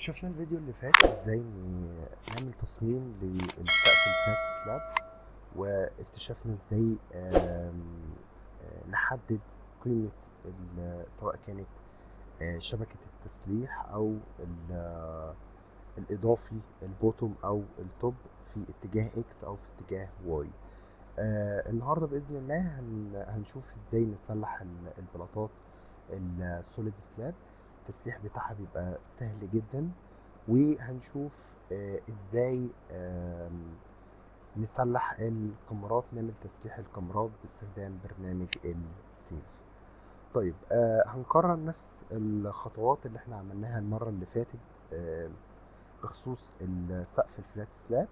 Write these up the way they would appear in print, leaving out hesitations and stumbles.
شفنا الفيديو اللي فات ازاي نعمل تصميم للسقف الفلات سلاب، واكتشفنا ازاي نحدد قيمة سواء كانت شبكة التسليح او الاضافي البوتوم او التوب في اتجاه اكس او في اتجاه واي. النهارده باذن الله هنشوف ازاي نسلح البلاطات السوليد سلاب. التسليح بتاعها بيبقى سهل جدا، وهنشوف ازاي نسلح الكاميرات، نعمل تسليح الكاميرات باستخدام برنامج السيف. طيب هنكرر نفس الخطوات اللي احنا عملناها المرة اللي فاتت بخصوص السقف الفلات سلاب،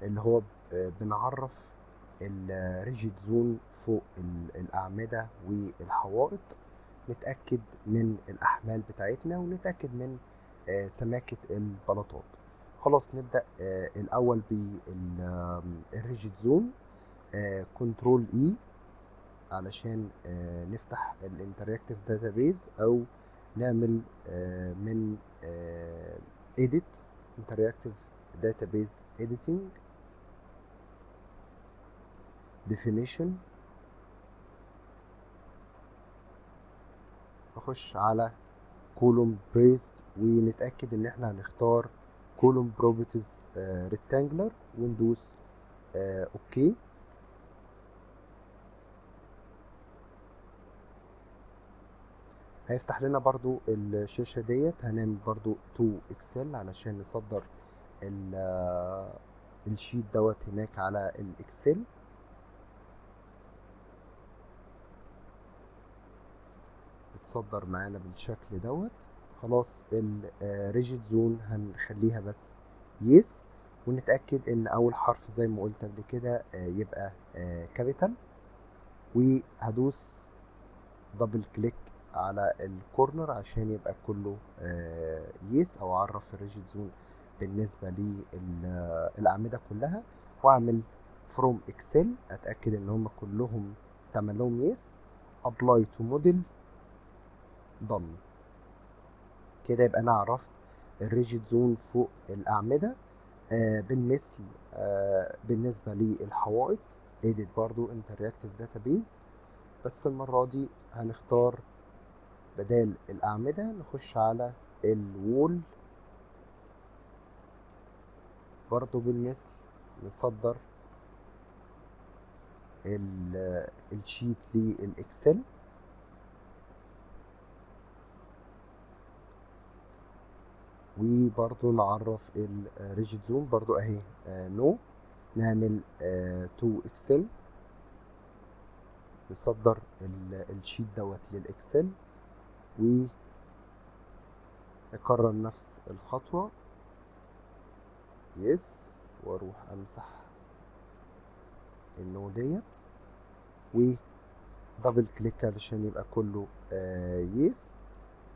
اللي هو بنعرف الريجيد زون فوق الأعمدة والحوائط، نتأكد من الأحمال بتاعتنا ونتأكد من سماكة البلاطات. خلاص نبدأ الأول بالريجيد زون. كنترول اي علشان نفتح الانتراكتيف داتابيز او نعمل من edit interactive database editing definition. نخش على column braced ونتأكد ان احنا هنختار column properties rectangular وندوس اوكي. هيفتح لنا برضو الشاشة ديت. هنعمل برضو تو اكسل علشان نصدر الشيت دوت هناك على الاكسل. اتصدر معانا بالشكل دوت. خلاص الريجيد زون هنخليها بس يس، ونتأكد ان اول حرف زي ما قلت قبل كده يبقى كابيتال، وهدوس دبل كليك على الكورنر عشان يبقى كله يس، او اعرف الريجيد زون بالنسبة للأعمدة كلها، واعمل فروم اكسل اتأكد ان هم كلهم تعمل لهم يس. ابلاي تو موديل ضم. كده يبقى انا عرفت الريجيد زون فوق الاعمده. بالمثل بالنسبه للحوائط edit برضو interactive database، بس المره دي هنختار بدال الاعمده نخش على الوول. برضو بالمثل نصدر الشيت للاكسل، وبرضو نعرف الريجيد زون برضو اهي نو. نعمل تو اكسل، نصدر الشيت دوت للاكسل، ونكرر نفس الخطوة يس، واروح امسح النو ديت ودبل كليك علشان يبقى كله يس،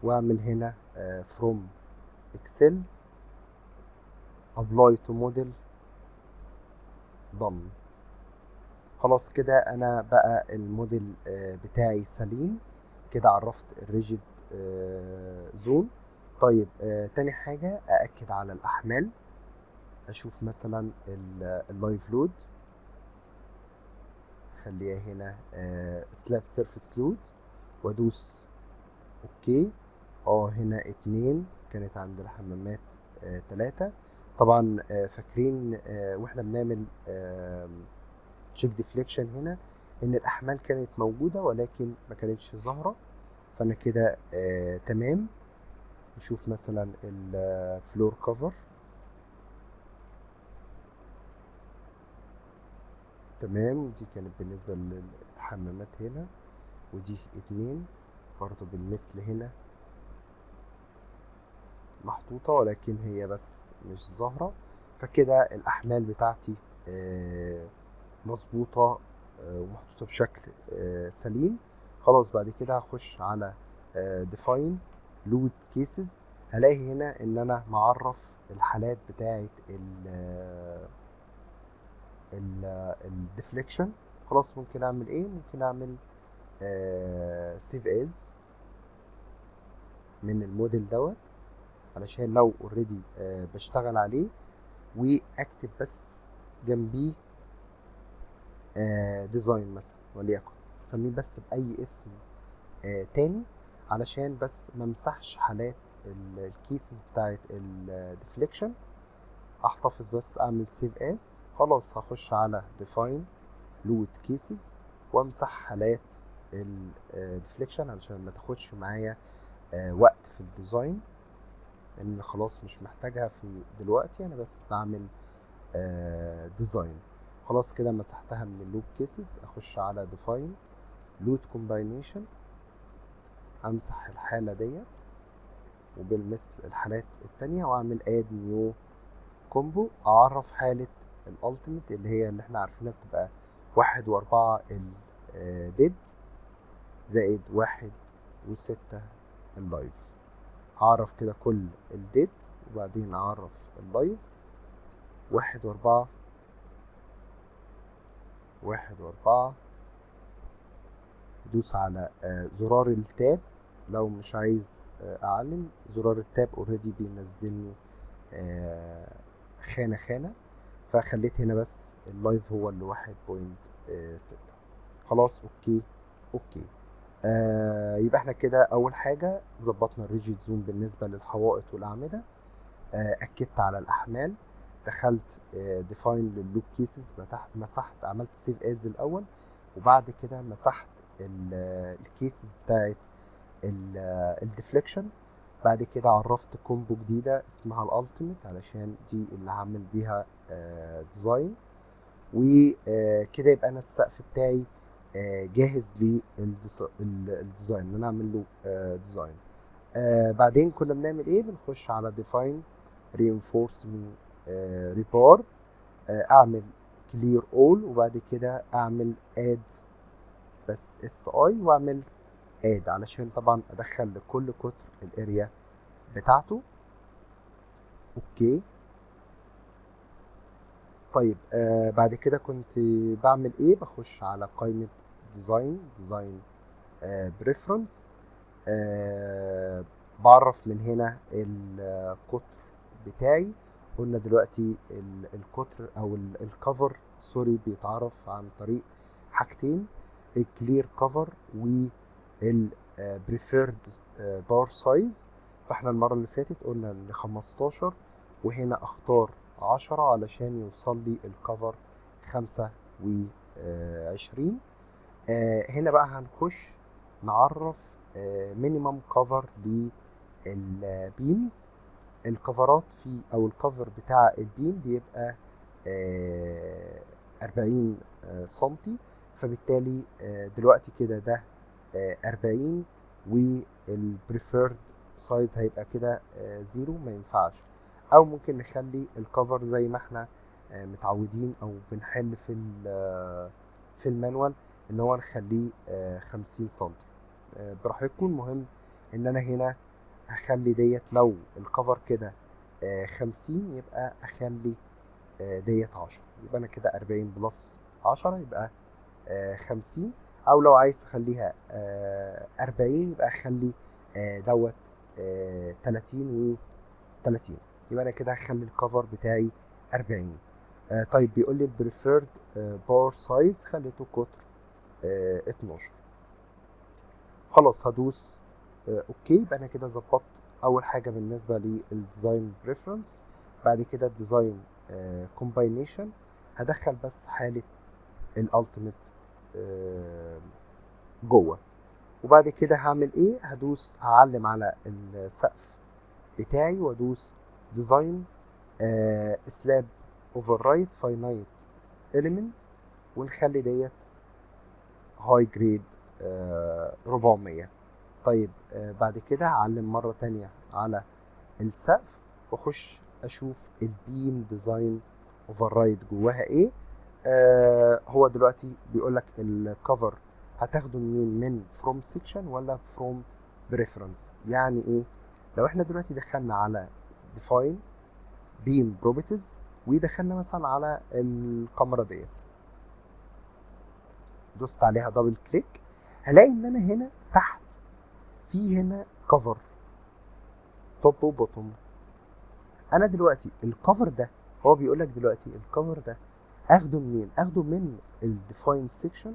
واعمل هنا فروم اكسل ابلاي تو موديل ضم. خلاص كده انا بقى الموديل بتاعي سليم. كده عرفت الريجيد زون. طيب تاني حاجة أأكد على الأحمال. أشوف مثلا اللايف لود، خليها هنا سلاب سيرفيس لود، وأدوس أوكي. هنا 2 كانت عند الحمامات 3. طبعا فاكرين واحنا بنعمل تشيك ديفليكشن هنا ان الاحمال كانت موجوده ولكن ما كانتش ظاهره، فانا كده تمام. نشوف مثلا الفلور كفر تمام، دي كانت بالنسبه للحمامات هنا، ودي 2 برضو بالمثل هنا محطوطه ولكن هي بس مش ظاهره. فكده الاحمال بتاعتي مظبوطه ومحطوطه بشكل سليم. خلاص بعد كده هخش على define load cases. هلاقي هنا ان انا معرف الحالات بتاعه الديفليكشن. خلاص ممكن اعمل ايه؟ ممكن اعمل save as من الموديل دوت، علشان لو اوريدي بشتغل عليه، واكتب بس جنبيه ديزاين مثلا، وليكن اسميه بس باي اسم تاني، علشان بس ما امسحش حالات الكيسز بتاعت الديفليكشن. احتفظ بس، اعمل سيف از. خلاص هخش على define load cases وامسح حالات الديفليكشن علشان ما تاخدش معايا وقت في الديزاين، لان خلاص مش محتاجها في دلوقتي، انا بس بعمل ديزاين. خلاص كده مسحتها من اللوب كيسز. اخش على define load combination، امسح الحالة ديت وبالمثل الحالات التانية، واعمل add new combo. اعرف حالة الالتيميت اللي هي اللي احنا عارفينها بتبقى 1 و4 الديد زائد 1 و6 اللايف. اعرف كده كل الديد، وبعدين اعرف اللايف. 1 و4 1 و4. ادوس على زرار التاب لو مش عايز اعلم. زرار التاب اوريدي بينزلني خانة خانة، فخليت هنا بس اللايف هو اللي 1.6. خلاص اوكي. اوكي. يبقى احنا كده اول حاجة ظبطنا الريجيد زوم بالنسبة للحوائط والاعمدة. اكدت على الاحمال، دخلت ديفاين لللوب كيسز، مسحت، عملت سيف از الاول، وبعد كده مسحت الكيسز بتاعت الديفليكشن. بعد كده عرفت كومبو جديدة اسمها الالتيميت علشان دي اللي هعمل بيها ديزاين. وكده يبقى انا السقف بتاعي جاهز للديزاين، ان انا اعمل له ديزاين. بعدين كنا بنعمل ايه؟ بنخش على define reinforcement rebar، اعمل clear all، وبعد كده اعمل add بس si، واعمل add علشان طبعا ادخل لكل قطر الاريا بتاعته. اوكي. طيب بعد كده كنت بعمل ايه؟ بخش على قائمة design preference، بعرف من هنا القطر بتاعي. قلنا دلوقتي القطر او الكفر سوري بيتعرف عن طريق حاجتين: الكلير كفر والبريفيرد بار سايز. فاحنا المرة اللي فاتت قلنا ان 15، وهنا اختار 10 علشان يوصل لي الكفر 25. هنا بقى هنخش نعرف مينيمم كفر للبيمز. الكفرات في او الكفر بتاع البيم بيبقى 40 سنتي، فبالتالي دلوقتي كده ده 40، والبريفيرد سايز هيبقى كده 0، ما ينفعش. او ممكن نخلي الكفر زي ما احنا متعودين او بنحل في المانوال، ان هو نخليه 50 سنتي. براحتكم. المهم ان انا هنا هخلي ديت لو الكفر كده 50 يبقى اخلي ديت 10، يبقى انا كده 40 بلس 10 يبقى 50. او لو عايز تخليها 40 يبقى اخلي دوت 30 و30، يبقى انا كده هخلي الكفر بتاعي 40. طيب بيقول لي البريفيرد بار سايز خليته قطر 12. خلاص هدوس اوكي. يبقى انا كده ظبطت اول حاجه بالنسبه للديزاين بريفرنس. بعد كده الديزاين كومباينيشن، هدخل بس حاله الالتيميت جوه. وبعد كده هعمل ايه؟ هدوس، هعلم على السقف بتاعي وادوس ديزاين سلاب اوفررايد فاينايت اليمنت، ونخلي ديت هاي جريد 400. طيب بعد كده هعلم مرة تانية على السقف، واخش اشوف البيم ديزاين اوفررايد جواها ايه. هو دلوقتي بيقولك الكفر هتاخده من فروم سيكشن ولا فروم بريفرنس. يعني ايه؟ لو احنا دلوقتي دخلنا على define beam properties، ودخلنا مثلا على الكاميرا ديت، دوست عليها دبل كليك، هلاقي ان انا هنا تحت في هنا كفر توب وبوتوم. انا دلوقتي الكفر ده، هو بيقول لك دلوقتي الكفر ده اخده منين؟ اخده من الديفاين سيكشن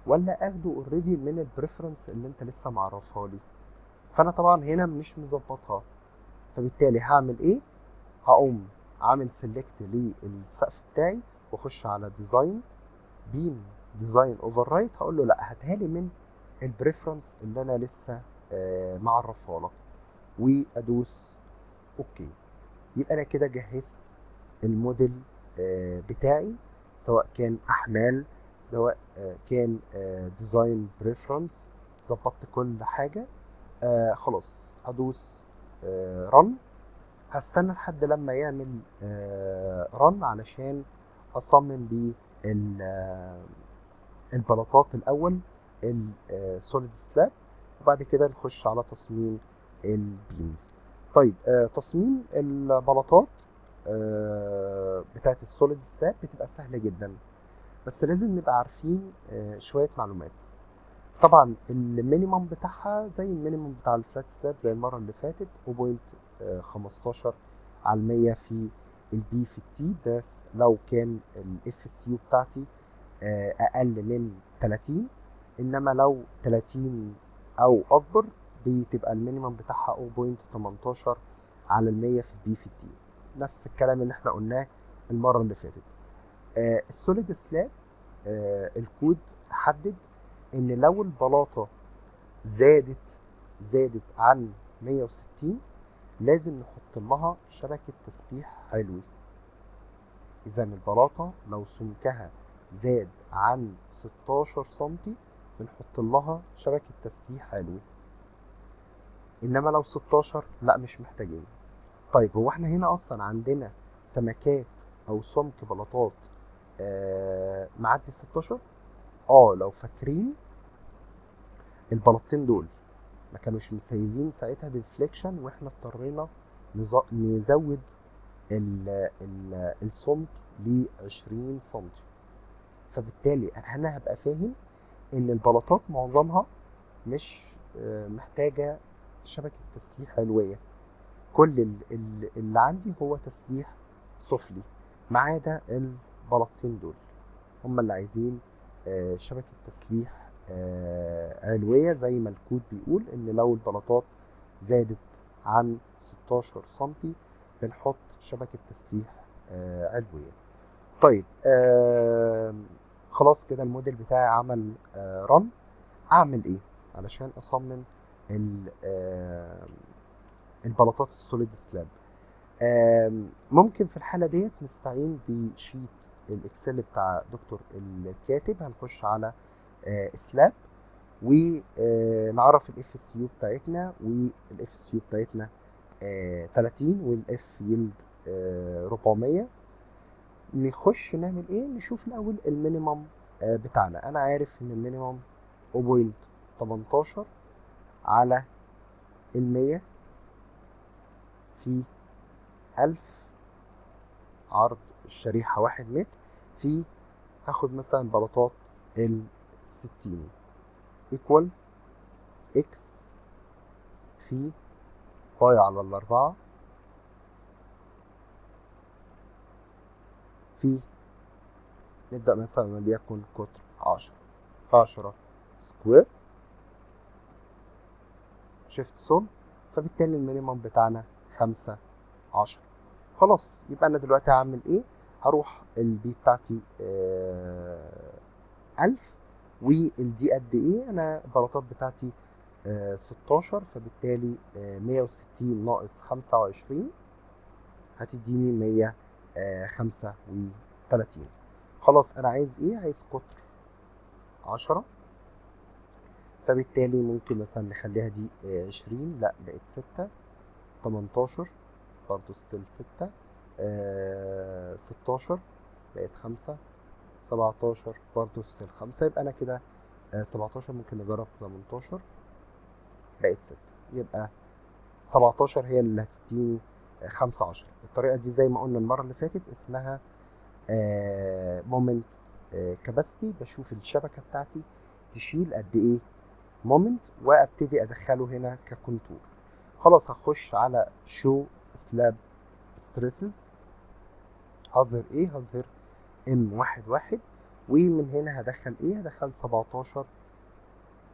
ولا اخده اوريدي من البريفرنس اللي انت لسه معرفها لي؟ فانا طبعا هنا مش مظبطها، فبالتالي هعمل ايه؟ هقوم عامل سيلكت للسقف بتاعي واخش على ديزاين، بيم ديزاين اوفر رايت، هقول له لا هاتها لي من البريفرنس اللي انا لسه معرفها لك، وادوس اوكي. يبقى انا كده جهزت الموديل بتاعي، سواء كان احمال، سواء كان ديزاين بريفرنس، ظبطت كل حاجه. خلاص هدوس رن. هستنى لحد لما يعمل رن علشان اصمم بيه البلاطات الاول، السوليد سلاب، وبعد كده نخش على تصميم البيمز. طيب تصميم البلاطات بتاعت السوليد سلاب بتبقى سهله جدا، بس لازم نبقى عارفين شويه معلومات. طبعا المينيمم بتاعها زي المينيمم بتاع الفلات سلاب زي المره اللي فاتت 0.15 على المية في البي في التي، ده لو كان الاف اس يو بتاعتي اقل من 30. انما لو 30 او اكبر بتبقى المينيمم بتاعها 0.18 على المية في البي في التي، نفس الكلام اللي احنا قلناه المره اللي فاتت. السوليد سلاب الكود حدد ان لو البلاطه زادت عن 160 لازم نحط لها شبكه تسليح علوي. اذا البلاطه لو سمكها زاد عن 16 سنتي بنحط لها شبكه تسليح علوي، انما لو 16 لا مش محتاجين. طيب هو احنا هنا اصلا عندنا سمكات او سمك بلاطات معدي 16؟ لو فاكرين البلاطتين دول ما كانوش مسيبين ساعتها ديفليكشن، واحنا اضطرينا نزود السمك ل 20 سم. فبالتالي انا هبقى فاهم ان البلاطات معظمها مش محتاجه شبكه تسليح علويه، كل اللي عندي هو تسليح سفلي، ما عدا البلاطتين دول هم اللي عايزين شبكه تسليح علويه، زي ما الكود بيقول ان لو البلاطات زادت عن 16 سنتي بنحط شبكه تسليح علويه. طيب خلاص كده الموديل بتاعي عمل رن. اعمل ايه علشان اصمم البلاطات السوليد سلاب؟ ممكن في الحاله ديت نستعين بشيت الاكسل بتاع دكتور الكاتب. هنخش على سلاب ونعرف الاف اس يو بتاعتنا، والاف اس يو بتاعتنا 30 والاف يلد 400. نخش نعمل ايه؟ نشوف الاول المينيمم بتاعنا. انا عارف ان المينيمم 0.18 على المية في 1000 عرض الشريحة 1 متر، في هاخد مثلا بلاطات 60 equal x في باي على 4 في نبدأ مثلا وليكن قطر 10 في 10 سكوير شيفت سول، فبالتالي المينيمم بتاعنا 15. خلاص يبقى انا دلوقتي هعمل ايه؟ هروح البي بتاعتي 1000 والدي قد ايه؟ انا البلاطات بتاعتي 16، فبالتالي 160 ناقص 25 هتديني 135. خلاص انا عايز ايه؟ عايز قطر 10، فبالتالي ممكن مثلا نخليها دي 20، لا بقت 6، 18 برضو ستيل 6، 16 بقت 5، 17 برضو ستيل 5. يبقى انا كده 17 ممكن نجرب 18 بقت 6، يبقى 17 هي اللي هتديني 15. الطريقة دي زي ما قلنا المرة اللي فاتت اسمها مومنت كاباسيتي. بشوف الشبكة بتاعتي تشيل قد ايه مومنت وابتدي ادخله هنا ككونتور. خلاص هخش على شو سلاب ستريسز هظهر ايه؟ هظهر M11، ومن هنا هدخل ايه؟ هدخل 17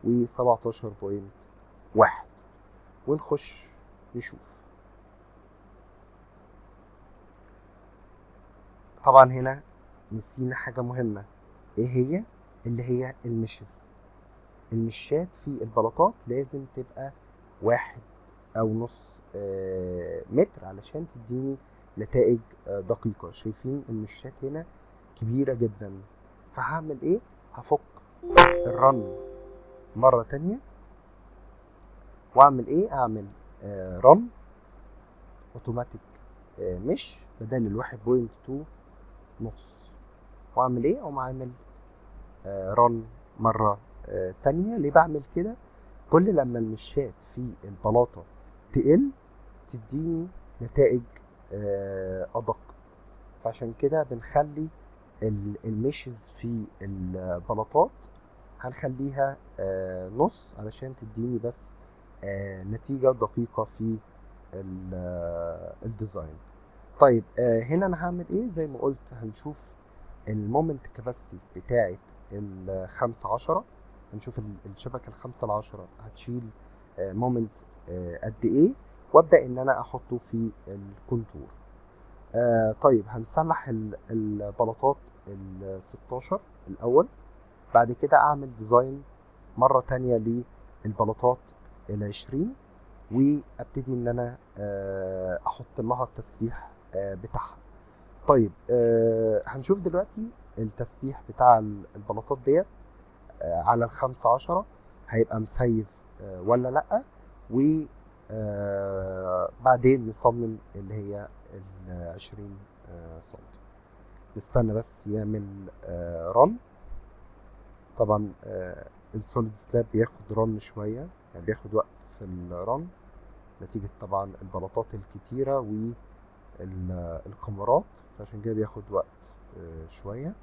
و17.1 ونخش نشوف. طبعا هنا نسينا حاجة مهمة، ايه هي؟ اللي هي المشات في البلاطات لازم تبقى 1.5 متر علشان تديني نتائج دقيقة. شايفين المشات هنا كبيرة جدا، فهعمل ايه؟ هفك الرن مرة تانية واعمل ايه؟ اعمل رن اوتوماتيك مش بدل 1.2 نص، واعمل ايه؟ اقوم عامل رن مرة تانية. ليه بعمل كده؟ كل لما المشات في البلاطة تقل تديني نتائج أدق، فعشان كده بنخلي المشز في البلاطات هنخليها نص علشان تديني بس نتيجة دقيقة في الديزاين. طيب هنا انا هعمل ايه؟ زي ما قلت هنشوف المومنت كاباسيتي بتاعه ال15، هنشوف الشبكة ال5 ل10 هتشيل مومنت قد ايه، وابدأ ان انا احطه في الكونتور. طيب هنصلح البلاطات ال16 الاول، بعد كده اعمل ديزاين مرة تانية للبلاطات ال20، وابتدي ان انا احط لها التسليح بتاعها. طيب هنشوف دلوقتي التسليح بتاع البلاطات ديت على ال15 هيبقى مسيف ولا لأ، وبعدين نصمم اللي هي ال20 سم. نستنى بس يعمل رن. طبعا السوليد سلاب بياخد رن شوية، يعني بياخد وقت في الرن نتيجة طبعا البلاطات الكتيرة والكاميرات، فعشان كده بياخد وقت شوية.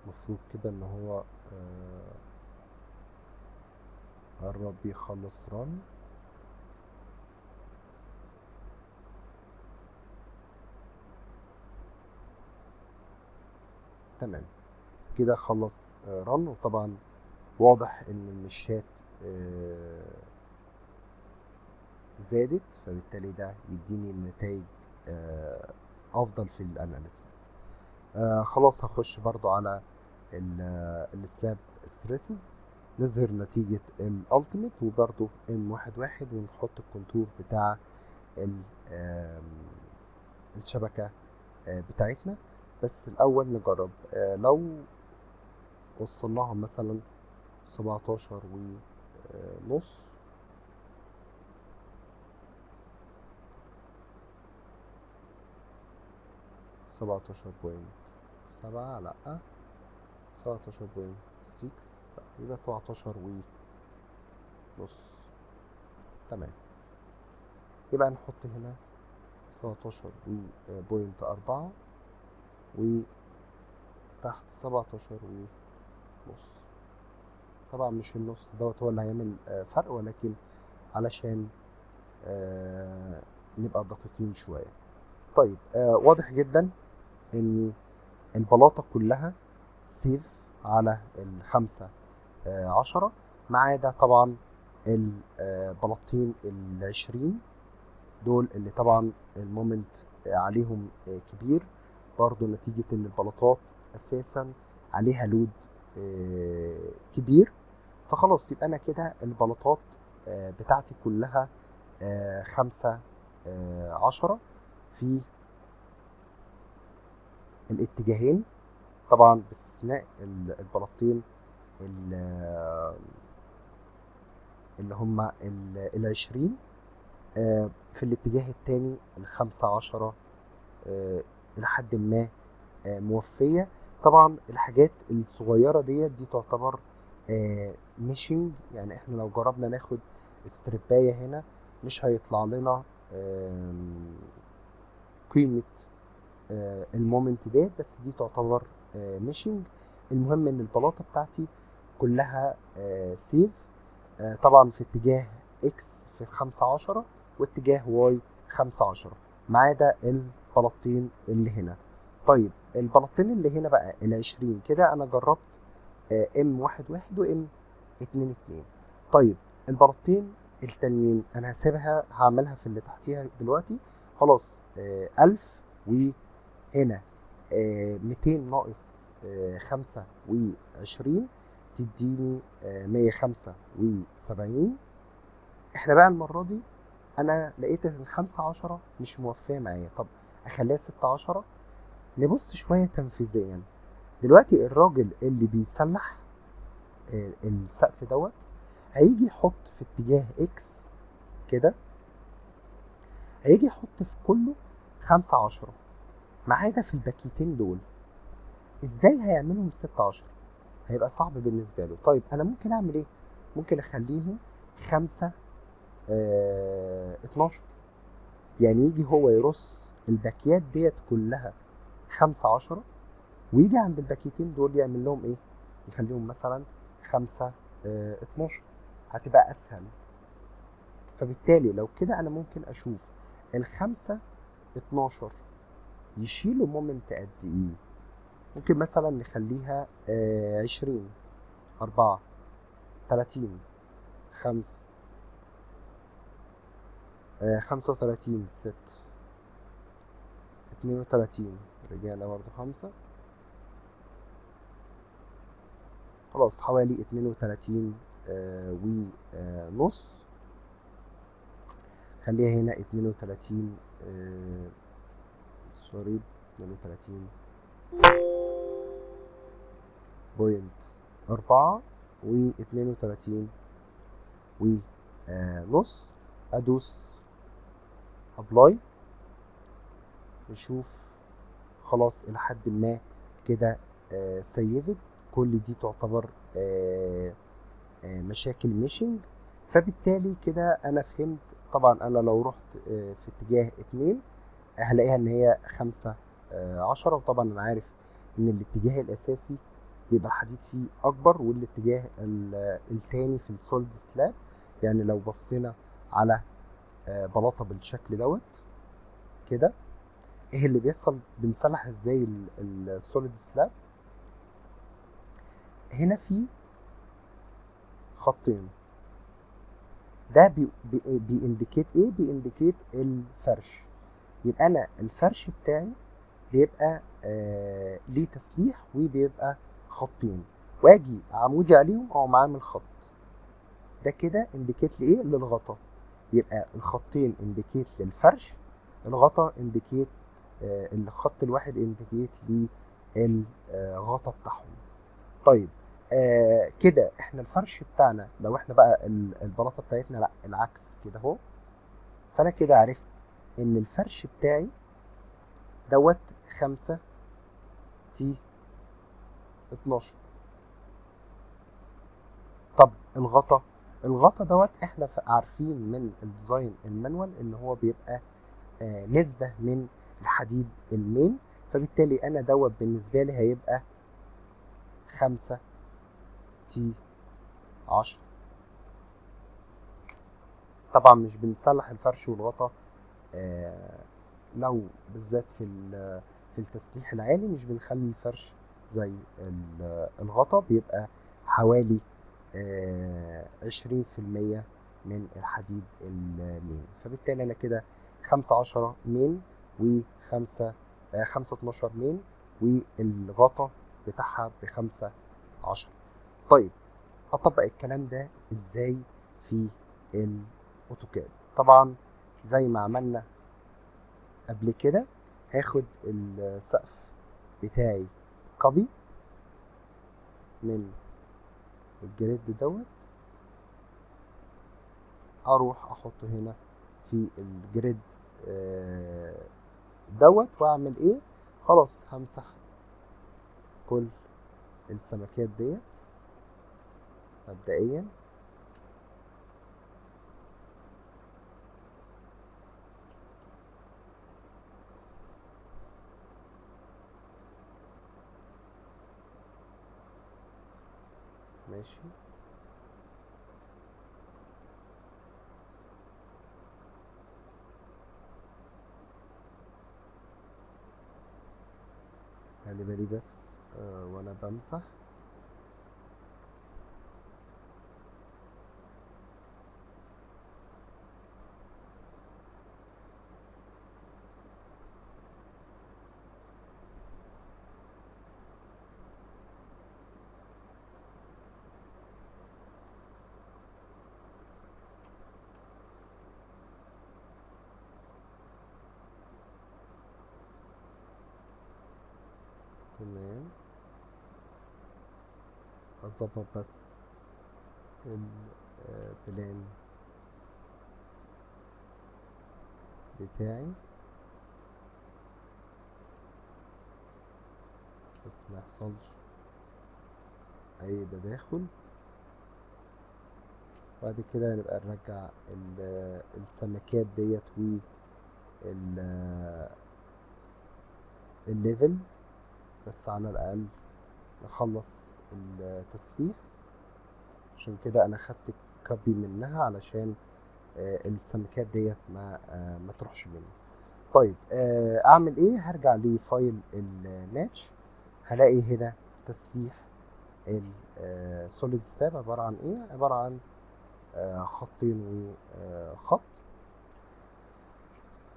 المفروض كده ان هو قرب يخلص رن. تمام كده خلص رن، وطبعا واضح ان المشات زادت، فبالتالي ده يديني النتائج افضل في الاناليسيس. خلاص هخش برضو على السلاب ستريسز، نظهر نتيجة الالتيميت وبرضو M11 ونحط الكونتور بتاع الشبكة بتاعتنا. بس الاول نجرب لو وصلناها مثلا 17.5، 17.7 لأ، 17.6 لأ، يبقى 17.5. تمام، يبقى نحط هنا 17.4 وتحت 17.5. طبعا مش النص دوت هو اللي هيعمل فرق، ولكن علشان نبقى دقيقين شوية. طيب واضح جدا ان البلاطة كلها سيف على الخمسة 10، ما عدا طبعا البلاطين ال20 دول اللي طبعا المومنت عليهم كبير، برضو نتيجة ان البلاطات اساسا عليها لود كبير. فخلاص يبقى انا كده البلاطات بتاعتي كلها 15 في الاتجاهين، طبعا باستثناء البلاطين اللي هم ال20 في الاتجاه التاني ال15 إلى حد ما موفية. طبعا الحاجات الصغيرة دي تعتبر ميشنج، يعني احنا لو جربنا ناخد استرباية هنا مش هيطلع لنا قيمة المومنت ديت، بس دي تعتبر ميشنج. المهم ان البلاطة بتاعتي كلها سيف طبعا في اتجاه اكس في 15 واتجاه واي 15، ما عدا البلاطين اللي هنا. طيب البلاطين اللي هنا بقى ال20 كده انا جربت ام 11 وام 22. طيب البلاطين التانيين انا هسيبها هعملها في اللي تحتيها دلوقتي خلاص. 1000 وهنا 200 ناقص 25 تديني 175. احنا بقى المرة دي انا لقيت ان 15 مش موفية معايا، طب اخليها 16. نبص شوية تنفيذيا. دلوقتي الراجل اللي بيسلح السقف هيجي يحط في اتجاه اكس كده، هيجي يحط في كله 15 ما عدا في الباكيتين دول. ازاي هيعملهم 16؟ هيبقى صعب بالنسبة له. طيب انا ممكن اعمل ايه؟ ممكن اخليهم 5 12، يعني يجي هو يرص الباكيات ديت كلها 15 ويجي عند الباكيتين دول يعمل لهم ايه؟ يخليهم مثلا 5 12، هتبقى اسهل. فبالتالي لو كده انا ممكن اشوف الخمسة 12 يشيلوا مومنت قد ايه. ممكن مثلا نخليها 20 4 30 5 35 6 32 رجعنا برضو 5 خلاص حوالي 32 ونص. خليها هنا 32 سوري 32 بوينت 4 و32 ونص. ادوس ابلاي نشوف خلاص الى حد ما كده سيفت. كل دي تعتبر مشاكل ميشنج. فبالتالي كده انا فهمت. طبعا انا لو رحت في اتجاه 2 هلاقيها ان هي 15، وطبعا انا عارف ان الاتجاه الاساسي بيبقى الحديد فيه اكبر، والاتجاه التاني في السوليد سلاب. يعني لو بصينا على بلاطه بالشكل كده، ايه اللي بيحصل؟ بنسلح ازاي السوليد سلاب؟ هنا في خطين، ده بيindicate ايه؟ بيindicate الفرش. يبقى انا الفرش بتاعي بيبقى ليه تسليح وبيبقى خطين، واجي عمودي عليهم او عامل خط. ده كده انديكيت لايه؟ للغطا. يبقى الخطين انديكيت للفرش، الغطا انديكيت الخط الواحد انديكيت للغطا بتاعهم. طيب كده احنا الفرش بتاعنا لو احنا بقى البلاطه بتاعتنا لا العكس كده اهو. فانا كده عرفت ان الفرش بتاعي 5 تي 12. طب الغطا احنا عارفين من الديزاين المانوال ان هو بيبقى نسبة من الحديد المين. فبالتالي انا بالنسبة لي هيبقى 5 تي 10. طبعا مش بنصلح الفرش والغطا لو بالذات في التسليح العالي مش بنخلي الفرش زي الغطا، بيبقى حوالي 20% من الحديد المين. فبالتالي انا كده 5 10 مين وخمسة 5 12 مين، والغطا بتاعها ب5 10. طيب اطبق الكلام ده ازاي في الاوتوكاد؟ طبعا زي ما عملنا قبل كده، هاخد السقف بتاعي كوبي من الجريد دوت، اروح احطه هنا في الجريد دوت، واعمل ايه؟ خلاص همسح كل السمكات ديت مبدئيا. ماشي، خلي بالي بس وانا بمسح. تمام، اظبط بس البلان بتاعي بس ما يحصلش اي تداخل. بعد كده نبقى نرجع السمكات ديت الليفل، بس على الاقل نخلص التسليح. عشان كده انا خدت كوبي منها علشان السمكات ديت ما تروحش مني. طيب اعمل ايه؟ هرجع لفايل الماتش، هلاقي هنا تسليح السوليد ستاب عبارة عن ايه؟ عبارة عن خطين وخط.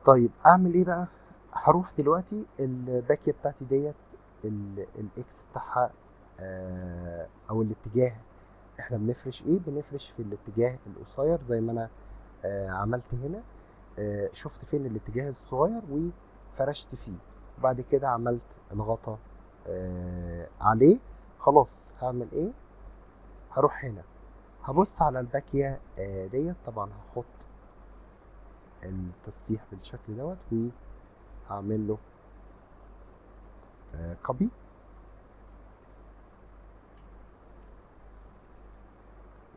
طيب اعمل ايه بقى؟ هروح دلوقتي الباكية بتاعتي ديت الاكس بتاعها او الاتجاه، احنا بنفرش ايه؟ بنفرش في الاتجاه القصير زي ما انا عملت هنا. شفت فين الاتجاه الصغير وفرشت فيه، وبعد كده عملت الغطا عليه. خلاص هعمل ايه؟ هروح هنا هبص على الباكية ديت، طبعا هحط التسليح بالشكل دوت وهعمل له كوبي،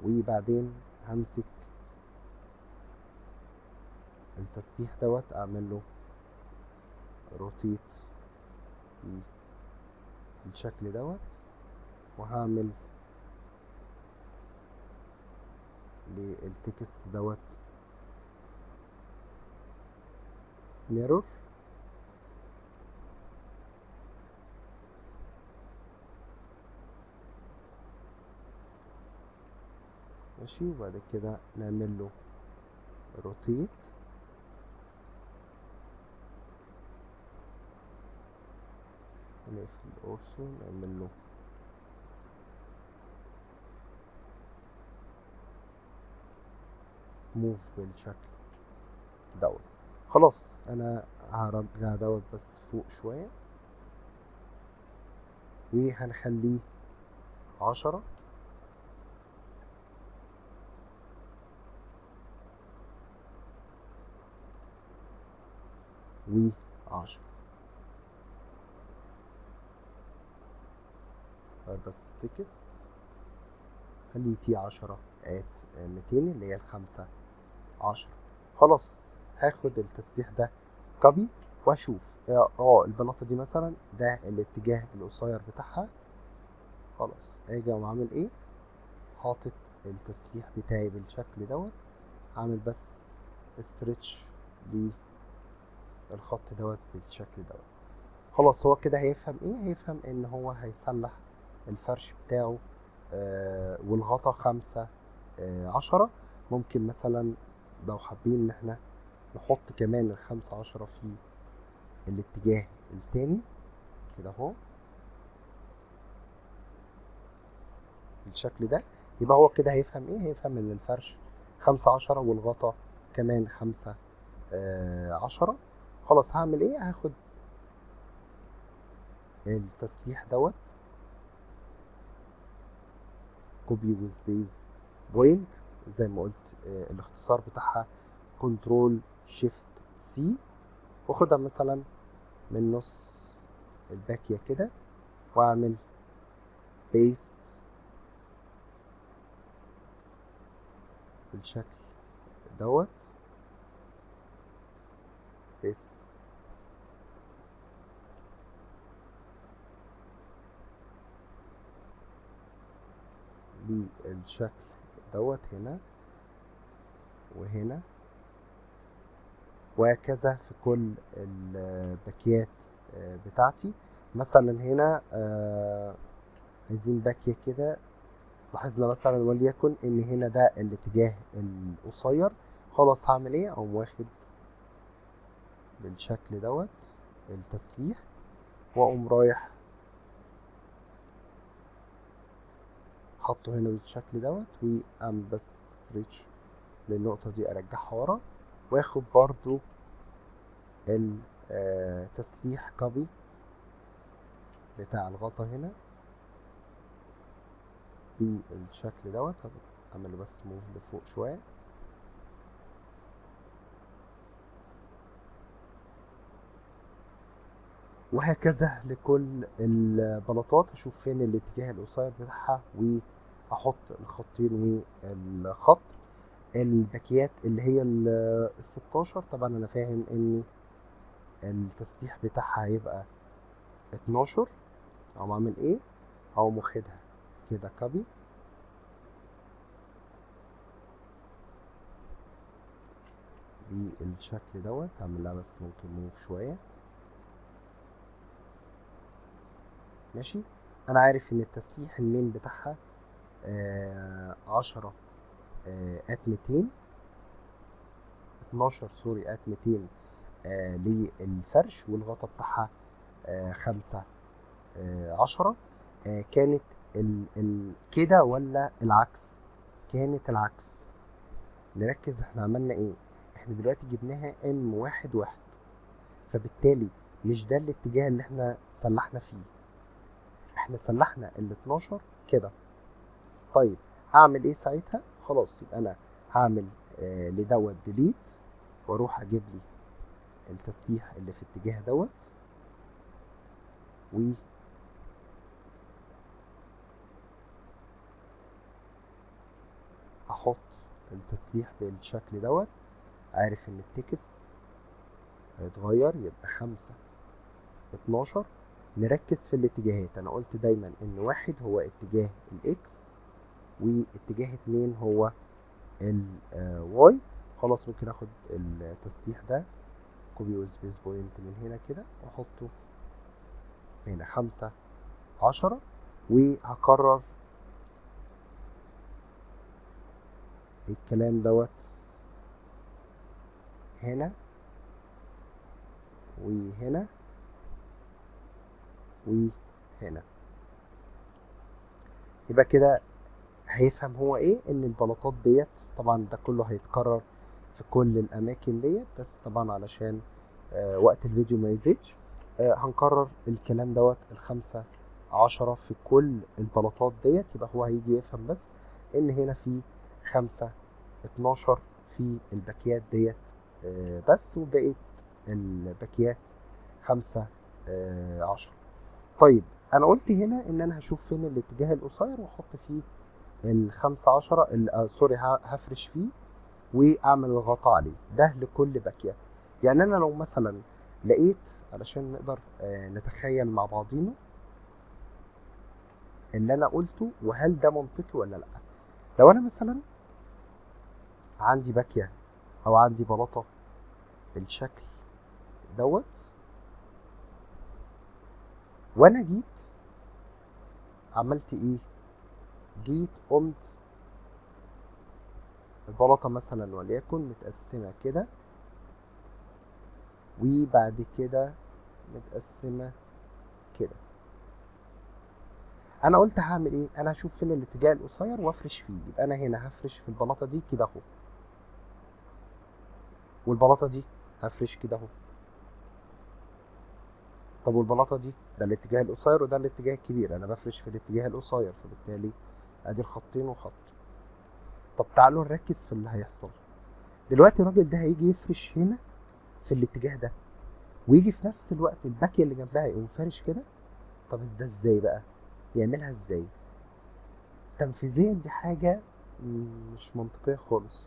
وبعدين همسك التسليح دوت اعمل له روتيت بالشكل دوت، وهعمل للتكست دوت ميرور. ماشي، وبعد كده نعمل له روتيت، نقفل الاورسو، نعمل له موف بالشكل دوت. خلاص انا هرجع دوت بس فوق شوية، وهنخليه 10 و10. بس تكست خليه T10 at 200 اللي هي ال5 10. خلاص هاخد التسليح ده كوبي واشوف البلاطة دي مثلا ده الاتجاه القصير بتاعها. خلاص اجي اقوم عامل ايه؟ حاطط التسليح بتاعي بالشكل دوت، عامل بس استرتش الخط دوت بالشكل دوت. خلاص هو كده هيفهم ايه؟ هيفهم ان هو هيسلح الفرش بتاعه والغطا 15. ممكن مثلا لو حابين ان احنا نحط كمان ال15 في الاتجاه التاني كده اهو بالشكل ده، يبقى هو كده هيفهم ايه؟ هيفهم ان الفرش 15 والغطا كمان 15. خلاص هعمل ايه؟ هاخد التسليح دوت كوبي وسبيس بوينت زي ما قلت، الاختصار بتاعها كنترول شيفت سي، واخدها مثلا من نص الباكية كده واعمل بيست بالشكل دوت، بيست بالشكل دوت هنا وهنا، وهكذا في كل الباكيات بتاعتي. مثلا هنا عايزين باكية كده، لاحظنا مثلا وليكن ان هنا ده الاتجاه القصير. خلاص هعمل ايه؟ اقوم واخد بالشكل دوت التسليح واقوم رايح حطه هنا بالشكل دوت، واعمل بس ستريتش للنقطة دي ارجعها ورا، واخد برضو التسليح كوبي بتاع الغطا هنا بالشكل دوت، اعمل بس موف لفوق شوية. وهكذا لكل البلاطات، اشوف فين الاتجاه القصير بتاعها واحط الخطين والخط. الباكيات اللي هي ال16 طبعا انا فاهم ان التسليح بتاعها هيبقى 12. او اعمل ايه؟ او واخدها كده كوبي بالشكل دوت، اعمل لها بس ممكن موف شويه. ماشي، انا عارف ان التسليح المين بتاعها 10 ات 200، 12 سوري ات 200 للفرش، والغطا بتاعها 15. كانت كده ولا العكس؟ كانت العكس. نركز احنا عملنا ايه. احنا دلوقتي جبناها M11، فبالتالي مش ده الاتجاه اللي احنا سلحنا فيه، احنا سلحنا ال12 كده. طيب اعمل ايه ساعتها؟ خلاص يبقى انا هعمل لدوت ديليت، واروح اجيب لي التسليح اللي في الاتجاه دوت، و احط التسليح بالشكل دوت. عارف ان التكست هيتغير يبقى 5 12. نركز في الاتجاهات، انا قلت دايما ان 1 هو اتجاه الاكس واتجاه 2 هو الواي. خلاص ممكن اخد التسليح ده كوبي وسبيس بوينت من هنا كده واحطه هنا 15، وهكرر الكلام دوت هنا وهنا وهنا. يبقى كده هيفهم هو ايه، ان البلاطات ديت طبعا ده كله هيتكرر في كل الاماكن ديت، بس طبعا علشان وقت الفيديو ما يزيدش هنكرر الكلام دوت ال15 في كل البلاطات ديت. يبقى هو هيجي يفهم بس ان هنا في 5 12 في الباكيات ديت بس، وبقيت الباكيات 15. طيب انا قلت هنا ان انا هشوف فين الاتجاه القصير واحط فيه ال15 سوري هفرش فيه واعمل الغطاء عليه ده لكل باكيه. يعني انا لو مثلا لقيت، علشان نقدر نتخيل مع بعضينا اللي انا قلته وهل ده منطقي ولا لا. لو انا مثلا عندي باكيه او عندي بلاطه بالشكل دوت، وانا جيت عملت ايه؟ جيت قمت البلاطة مثلا وليكن متقسمة كده، وبعد كده متقسمة كده. انا قلت هعمل ايه؟ انا هشوف فين الاتجاه القصير وافرش فيه. يبقى انا هنا هفرش في البلاطة دي كده اهو، والبلاطة دي هفرش كده اهو. طب والبلاطة دي، ده الاتجاه القصير وده الاتجاه الكبير، انا بفرش في الاتجاه القصير، فبالتالي ادي الخطين وخط. طب تعالوا نركز في اللي هيحصل دلوقتي. الراجل ده هيجي يفرش هنا في الاتجاه ده، ويجي في نفس الوقت الباكية اللي جنبها يقوم فارش كده. طب ده ازاي بقى؟ يعملها ازاي؟ تنفيذيا دي حاجة مش منطقية خالص.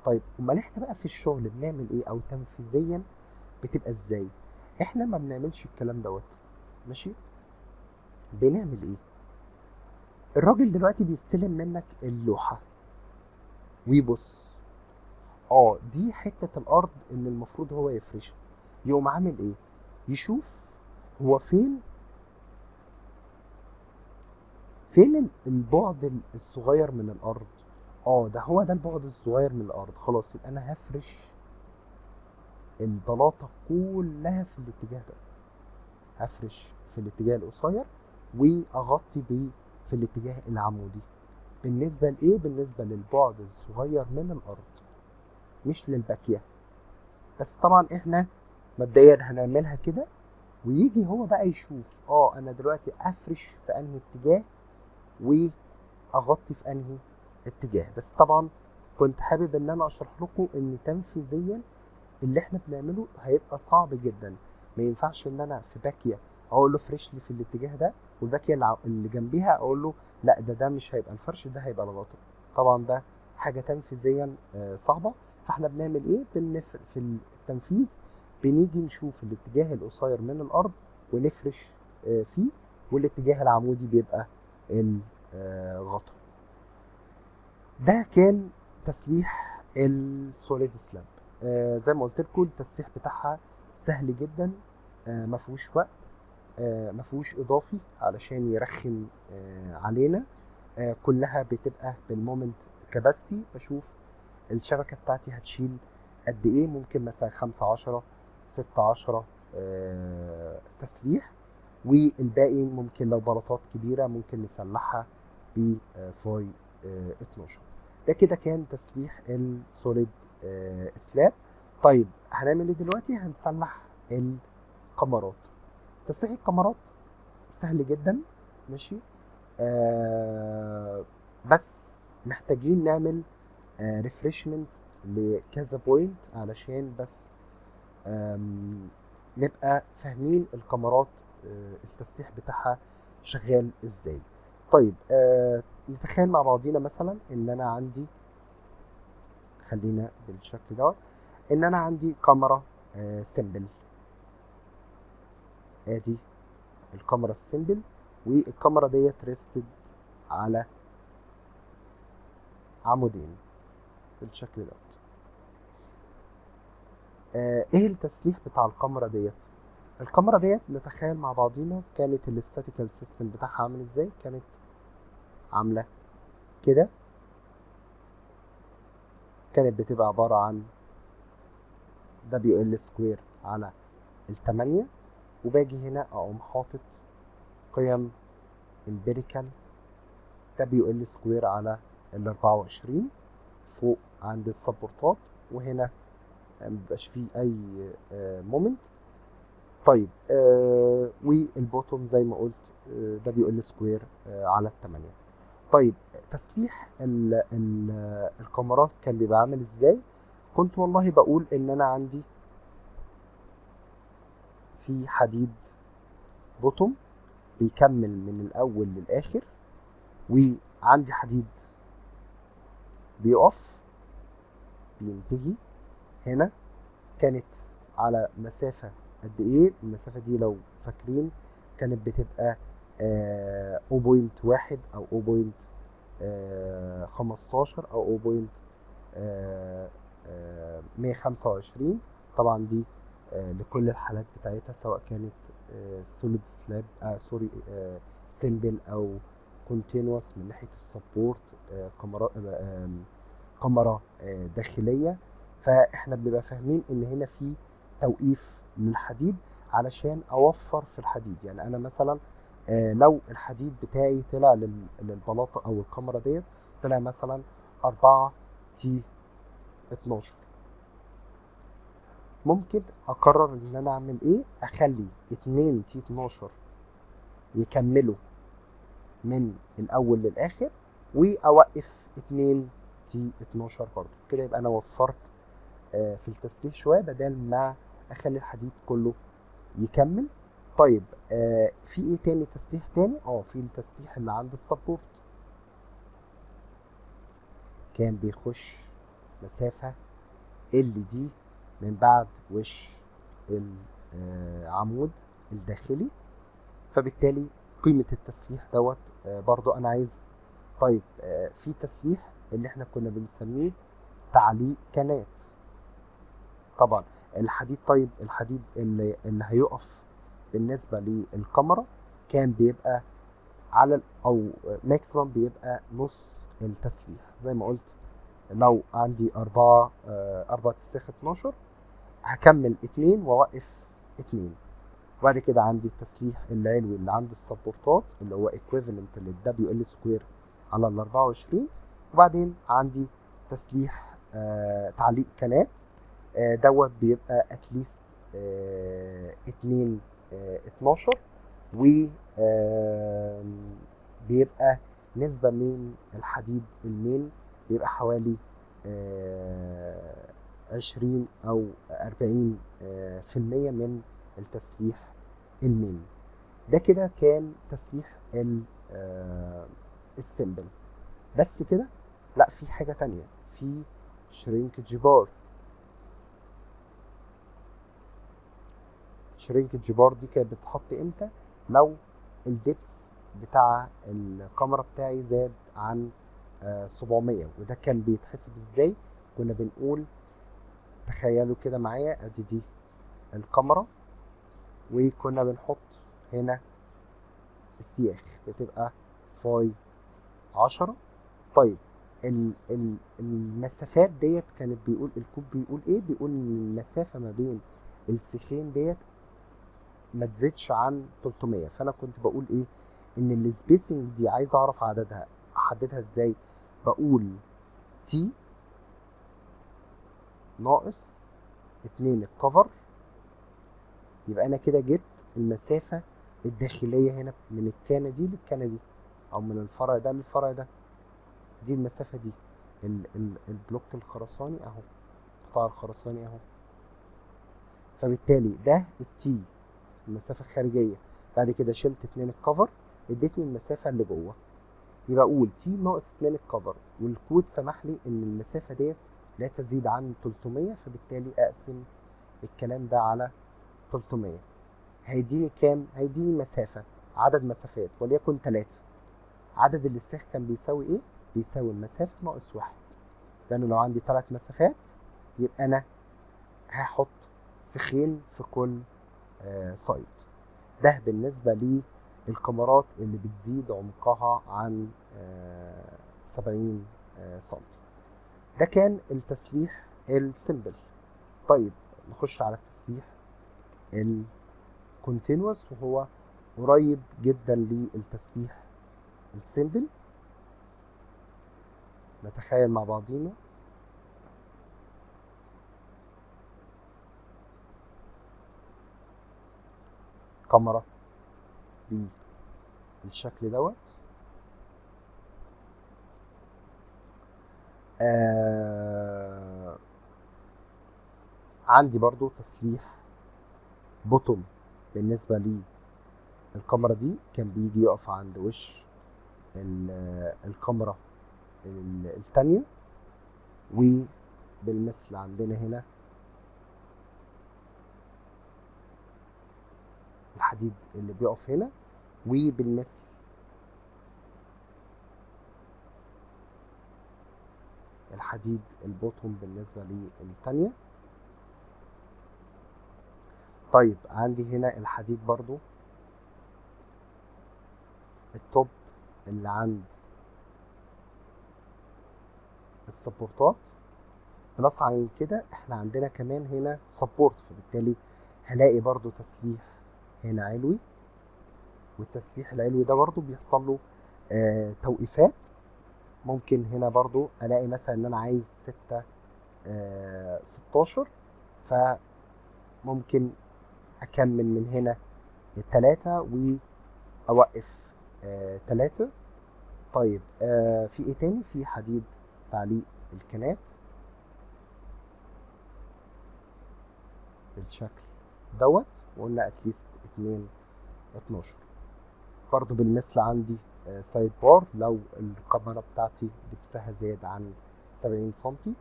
طيب امال احنا بقى في الشغل بنعمل ايه، او تنفيذيا بتبقى ازاي؟ احنا ما بنعملش الكلام دوت، ماشي؟ بنعمل ايه؟ الراجل دلوقتي بيستلم منك اللوحة ويبص، دي حتة الارض اللي المفروض هو يفرشها. يقوم عامل ايه؟ يشوف هو فين البعد الصغير من الارض. ده هو ده البعد الصغير من الارض، خلاص يبقى انا هفرش البلاطة كلها في الاتجاه ده. هفرش في الاتجاه القصير واغطي بيه في الاتجاه العمودي. بالنسبة لايه؟ بالنسبة للبعد الصغير من الارض، مش للباكية. بس طبعا احنا مبدئيا هنعملها كده، ويجي هو بقى يشوف انا دلوقتي افرش في انهي اتجاه واغطي في انهي اتجاه. بس طبعا كنت حابب ان انا اشرح لكم ان تنفيذيا اللي احنا بنعمله هيبقى صعب جدا. ما ينفعش ان انا في باكيه اقول له فرش لي في الاتجاه ده، والباكيه اللي جنبيها اقول له لا، ده مش هيبقى الفرش، ده هيبقى الغطا. طبعا ده حاجه تنفيذيا صعبه. فاحنا بنعمل ايه؟ في التنفيذ بنيجي نشوف الاتجاه القصير من الارض ونفرش فيه، والاتجاه العمودي بيبقى الغطا. ده كان تسليح السوليد سلاب. زي ما قلت لكم التسليح بتاعها سهل جدا، ما فيهوش وقت، ما فيهوش اضافي علشان يرخم علينا. كلها بتبقى بالمومنت كاباستي. بشوف الشبكه بتاعتي هتشيل قد ايه، ممكن مثلا 15 16 تسليح، والباقي ممكن لو بلاطات كبيره ممكن نسلحها بفاي 12. ده كده كان تسليح السوليد سلاب. طيب هنعمل ايه دلوقتي؟ هنسلح الكمرات. تسليح الكمرات سهل جدا، ماشي؟ بس محتاجين نعمل ريفرشمنت لكذا بوينت علشان بس نبقى فاهمين الكاميرات التسليح بتاعها شغال ازاي. طيب نتخيل مع بعضينا مثلا ان انا عندي، خلينا بالشكل دوت، ان انا عندي كاميرا سيمبل. ادي الكاميرا السيمبل، والكاميرا ديت ريستد على عمودين بالشكل دوت. ايه التسليح بتاع الكاميرا ديت؟ الكاميرا ديت نتخيل مع بعضينا كانت الاستاتيكال سيستم بتاعها عامل ازاي. كانت عامله كده، كانت بتبقى عباره عن WL سكوير على ال8، وباجي هنا اقوم حاطط قيم امبيريكال WL سكوير على ال24 فوق عند السبورتات، وهنا مبيبقاش فيه اي مومنت. طيب والبوتوم زي ما قلت WL سكوير على ال8. طيب تسليح الكاميرات كان بيبقى عامل ازاي؟ كنت والله بقول ان انا عندي في حديد بوتوم بيكمل من الاول للاخر، وعندي حديد بيقف بينتهي هنا. كانت على مسافة قد ايه؟ المسافة دي لو فاكرين كانت بتبقى 0.1 او 0.15 او 0.125. طبعا دي لكل الحالات بتاعتها، سواء كانت سوليد سلاب سوري سيمبل او كونتينوس من ناحيه السبورت، كاميرا كاميرا داخليه. فاحنا بنبقى فاهمين ان هنا في توقيف للحديد علشان اوفر في الحديد. يعني انا مثلا لو الحديد بتاعي طلع للبلاطه او الكاميرا ديت طلع مثلا 4 تي 12، ممكن اقرر ان انا اعمل ايه، اخلي 2 تي 12 يكملوا من الاول للاخر، واوقف 2 تي 12 برضو كده. يبقى انا وفرت في التسليح شويه بدل ما اخلي الحديد كله يكمل. طيب في ايه تاني تسليح تاني؟ في التسليح اللي عند السبورت، كان بيخش مسافه ال دي من بعد وش العمود الداخلي، فبالتالي قيمة التسليح دوت برضو انا عايزها. طيب في تسليح اللي احنا كنا بنسميه تعليق كانات. طبعا الحديد، طيب الحديد اللي هيقف بالنسبة للكاميرا كان بيبقى على او ماكسيمم بيبقى نص التسليح. زي ما قلت لو عندي 4 تسليح 12 هكمل 2 واوقف 2. وبعد كده عندي التسليح العلوي اللي عند السبورتات اللي هو equivalent للدبليو ال سكوير على ال 24. وبعدين عندي تسليح تعليق كانات دوت بيبقى اتليست 2 12، و بيبقى نسبة من الحديد المين بيبقى حوالي 20 أو 40 في المية من التسليح المين. ده كده كان تسليح السيمبل. بس كده؟ لا، في حاجة تانية، في شرينكج بار. شرينكج بار دي كانت بتتحط امتى؟ لو الدبس بتاع الكاميرا بتاعي زاد عن 700. وده كان بيتحسب ازاي؟ كنا بنقول تخيلوا كده معايا، ادي دي الكاميرا وكنا بنحط هنا السياخ بتبقى فاي 10. طيب المسافات ديت كانت بيقول الكود بيقول ايه؟ بيقول ان المسافة ما بين السيخين ديت ما تزيدش عن 300. فانا كنت بقول ايه؟ ان السبيسنج دي عايز اعرف عددها، احددها ازاي؟ بقول تي ناقص 2 الكفر. يبقى انا كده جبت المسافة الداخلية هنا من الكانة دي للكانة دي، او من الفرع ده للفرع ده. دي المسافة دي البلوك الخرساني اهو، القطاع الخرساني اهو. فبالتالي ده التي المسافة الخارجية. بعد كده شلت 2 الكفر ادتني المسافة اللي جوه. يبقى اقول تي ناقص 2 الكفر، والكود سمح لي ان المسافة ديت لا تزيد عن 300. فبالتالي اقسم الكلام ده على 300 هيديني كام؟ هيديني مسافة، عدد مسافات وليكن 3. عدد السيخ كان بيساوي ايه؟ بيساوي المسافة ناقص 1. لأن لو عندي 3 مسافات يبقى أنا هحط سيخين في كل سايد. ده بالنسبة للكاميرات اللي بتزيد عمقها عن 70 سم. ده كان التسليح السيمبل. طيب نخش على التسليح الكونتينوس، وهو قريب جدا للتسليح السيمبل. نتخيل مع بعضينا كاميرا بالشكل دوت. عندي برضو تسليح بوتوم بالنسبة للكاميرا دي، كان بيجي يقف عند وش الكاميرا التانية. وبالمثل عندنا هنا الحديد اللي بيقف هنا، وبالمثل الحديد البوتوم بالنسبة للتانية. طيب عندي هنا الحديد برضو، التوب اللي عند السبورتات. بلس عن كده احنا عندنا كمان هنا سبورت، فبالتالي هلاقي برضو تسليح هنا علوي، والتسليح العلوي ده برضو بيحصل له توقيفات. ممكن هنا برضو الاقي مثلا ان انا عايز 6 16، فممكن اكمل من هنا 3 واوقف 3. طيب في ايه تاني؟ في حديد تعليق الكنات بالشكل دوت، وقلنا اتليست 2 12. برضو بالمثل عندي سايد بار لو الكاميرا بتاعتي دبسها زاد عن 70 سنتي.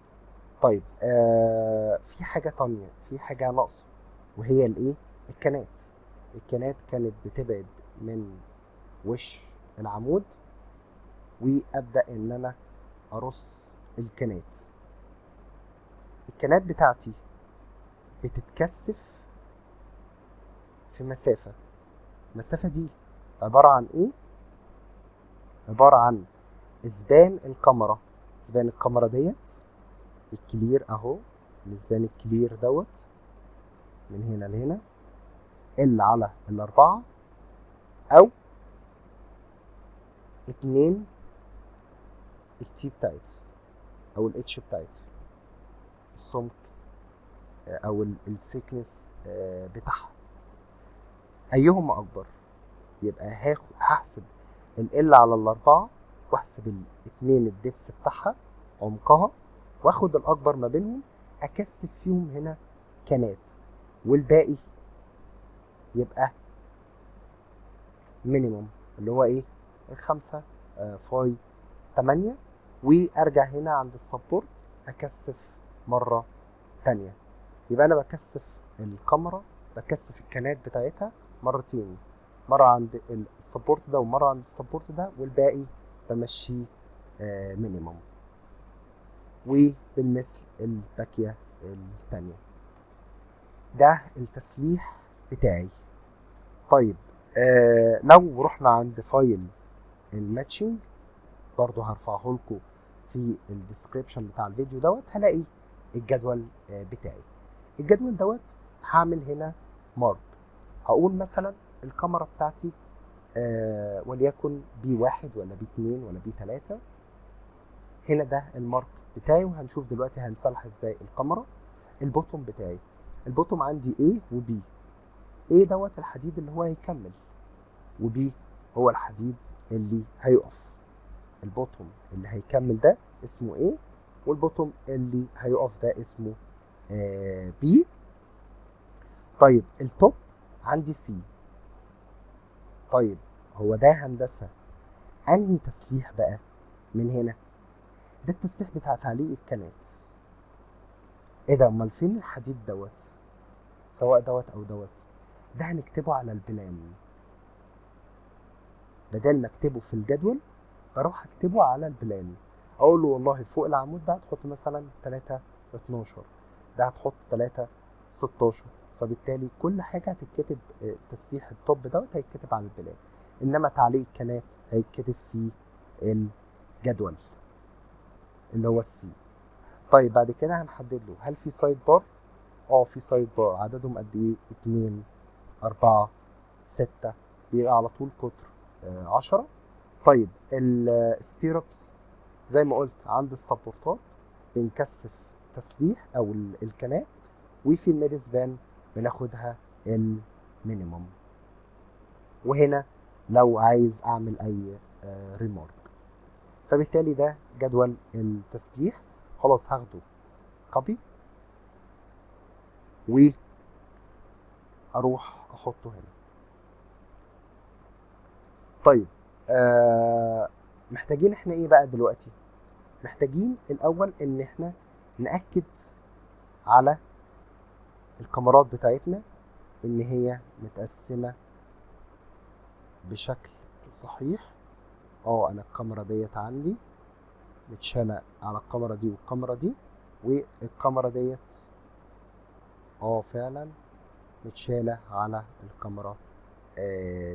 طيب في حاجة تانية، في حاجة ناقصة، وهي الايه؟ الكنات. الكنات كانت بتبعد من وش العمود، وابدأ ان انا ارص الكنات. الكنات بتاعتي بتتكثف في المسافة دي عبارة عن ايه؟ عبارة عن اسبان الكاميرا. اسبان الكاميرا ديت الكلير اهو، الاسبان الكلير دوت من هنا لهنا على 4، او 2 التي بتاعتها او الاتش بتاعتها، السمك او السيكنس بتاعها، ايهما اكبر. يبقى هحسب ال على 4، واحسب ال2 الدبس بتاعها عمقها، واخد الاكبر ما بينهم اكثف فيهم هنا كنات، والباقي يبقى مينيموم اللي هو ايه؟ 5 فاي 8. وارجع هنا عند السبورت اكثف مره تانية. يبقى انا بكثف الكاميرا، بكثف الكنات بتاعتها مرتين، مره عند السبورت ده ومره عند السبورت ده، والباقي بمشيه مينيموم. وبالمثل الباكيه التانية. ده التسليح بتاعي. طيب لو رحنا عند فايل الماتشنج، برضو هرفعه لكم في الديسكريبشن بتاع الفيديو دوت، هلاقي الجدول بتاعي. الجدول دوت هعمل هنا مارك. هقول مثلا الكاميرا بتاعتي وليكن B1 ولا B2 ولا B3. هنا ده المارك بتاعي، وهنشوف دلوقتي هنصلح ازاي الكاميرا. البوتوم بتاعي، البوتوم عندي A و B. A دوت الحديد اللي هو هيكمل، وB هو الحديد اللي هيقف. البوتوم اللي هيكمل ده اسمه A، والبوتوم اللي هيقف ده اسمه B. طيب التوب عندي C. طيب هو ده هندسة انهي تسليح بقى من هنا؟ ده التسليح بتاع تعليق الكنات. ايه ده؟ امال فين الحديد دوت؟ سواء دوت او دوت، ده هنكتبه على البلان. بدل ما اكتبه في الجدول بروح اكتبه على البلان. اقول له والله فوق العمود ده هتحط مثلا 3 12، ده هتحط 3 16. فبالتالي كل حاجه هتتكتب، تسليح التوب دوت هيتكتب على البلان، انما تعليق الكنات هيتكتب في الجدول اللي هو السي. طيب بعد كده هنحدد له هل في سايد بار. في سايد بار. عددهم قد ايه؟ 2 4 6، بيبقى على طول قطر 10. طيب الستيربس زي ما قلت عند السبورتات بنكثف تسليح او الكنات، وفي الميدسبان بناخدها المينيموم. وهنا لو عايز اعمل اي ريمارك. فبالتالي ده جدول التسليح. خلاص هاخده كوبي واروح احطه هنا. طيب محتاجين احنا ايه بقى دلوقتي؟ محتاجين الاول ان احنا نأكد على الكاميرات بتاعتنا ان هي متقسمة بشكل صحيح. انا الكاميرا ديت عندي متشالة على الكاميرا دي والكاميرا دي، والكاميرا ديت فعلا متشالة على الكاميرا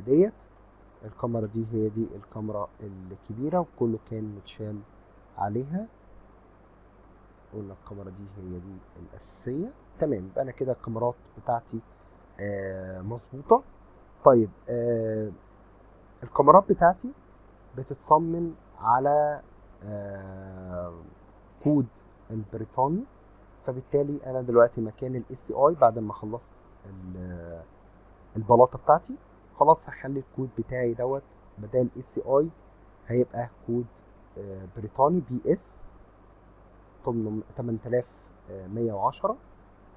ديت. الكاميرا دي هي دي الكاميرا الكبيرة وكله كان متشال عليها. قلنا الكاميرا دي هي دي الأساسية. تمام، يبقى أنا كده الكاميرات بتاعتي مظبوطة. طيب الكاميرات بتاعتي بتتصمم على كود البريطاني. فبالتالي انا دلوقتي مكان الاي سي اي بعد ما خلصت البلاطه بتاعتي، خلاص هخلي الكود بتاعي دوت بدل الاي سي اي هيبقى كود بريطاني بي اس 8110.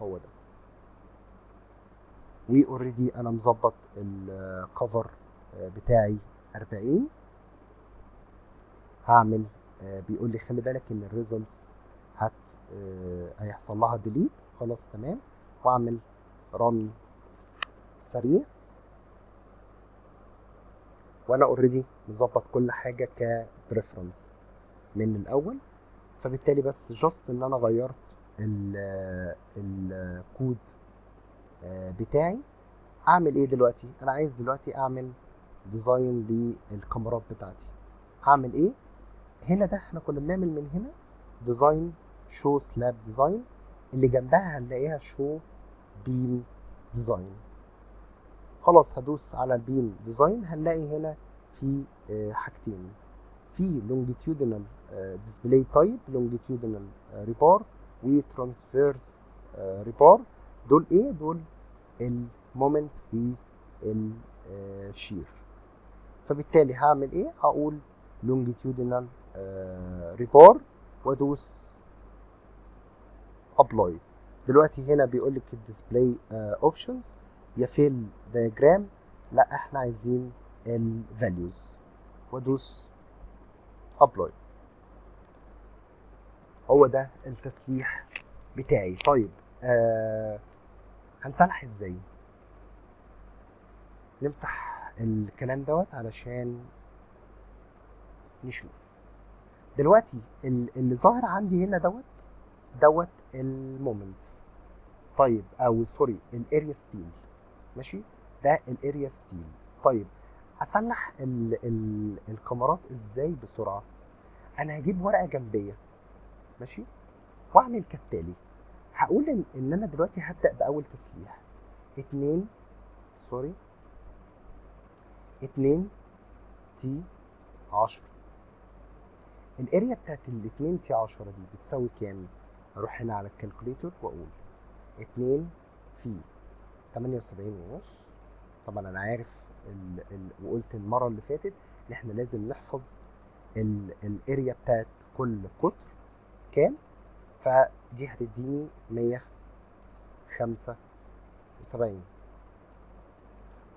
هو ده. واوريدي انا مظبط الكفر بتاعي 40. هعمل بيقول لي خلي بالك ان الريزلتس هيحصل لها ديليت. خلاص تمام، واعمل رن سريع. وانا اوريدي مظبط كل حاجه كبريفرنس من الاول. فبالتالي بس جاست ان انا غيرت الكود بتاعي. اعمل ايه دلوقتي؟ انا عايز دلوقتي اعمل ديزاين للكاميرات بتاعتي. هعمل ايه هنا؟ ده احنا كنا بنعمل من هنا ديزاين شو سلاب ديزاين، اللي جنبها هنلاقيها شو بيم ديزاين. خلاص هدوس على البيم ديزاين. هنلاقي هنا في حاجتين، في لونجيتيودينال ديسبلاي تايب، لونجيتيودينال ريبار وترانسفيرس ريبار. دول ايه؟ دول المومنت والشير. فبالتالي هعمل ايه؟ هقول لونجيتيودينال ريبار وادوس ابلاي. دلوقتي هنا بيقول لك الديسبلاي اوبشنز يا فيل دايجرام. لا احنا عايزين الفاليوز وادوس ابلاي. هو ده التسليح بتاعي. طيب هنسلح ازاي؟ نمسح الكلام دوت علشان نشوف. دلوقتي اللي ظاهر عندي هنا دوت المومنت. طيب او سوري الاريا ستيل. ماشي، ده الاريا ستيل. طيب اصلح الكاميرات ازاي بسرعه؟ انا هجيب ورقه جنبيه، ماشي، واعمل كالتالي. هقول ان انا دلوقتي هبدا باول تسليح 2 سوري 2 تي 10. الاريا بتاعت ال 2 تي 10 دي بتساوي كام؟ اروح هنا على الكالكوليتور واقول 2 في 78 ونص. طبعا انا عارف وقلت المره اللي فاتت ان احنا لازم نحفظ الاريا بتاعت كل قطر كام. فدي هتديني 175.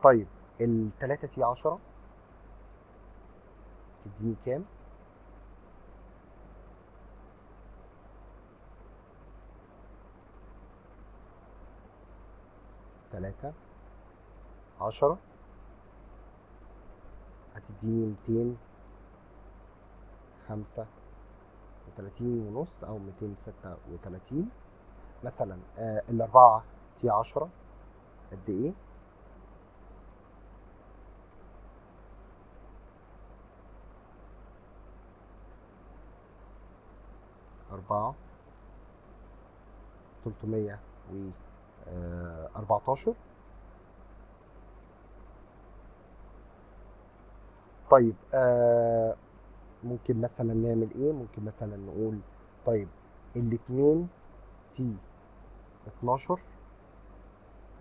طيب ال 3 تي 10 تديني كام؟ تلاتة 10 هتديني 235 ونص او 236 مثلا. الأربعة تي 10 قد ايه؟ أربعة 314. طيب ممكن مثلا نعمل ايه؟ ممكن مثلا نقول طيب الاتنين تي 12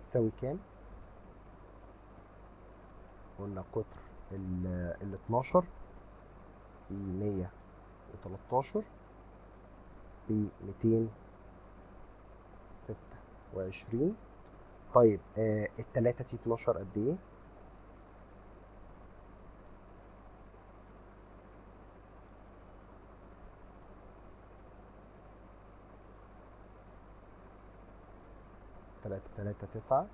تساوي كام؟ قلنا قطر ال 12 ب 113 ب 226. طيب التلاتة تي 12 قد ايه؟ تلاتة 9.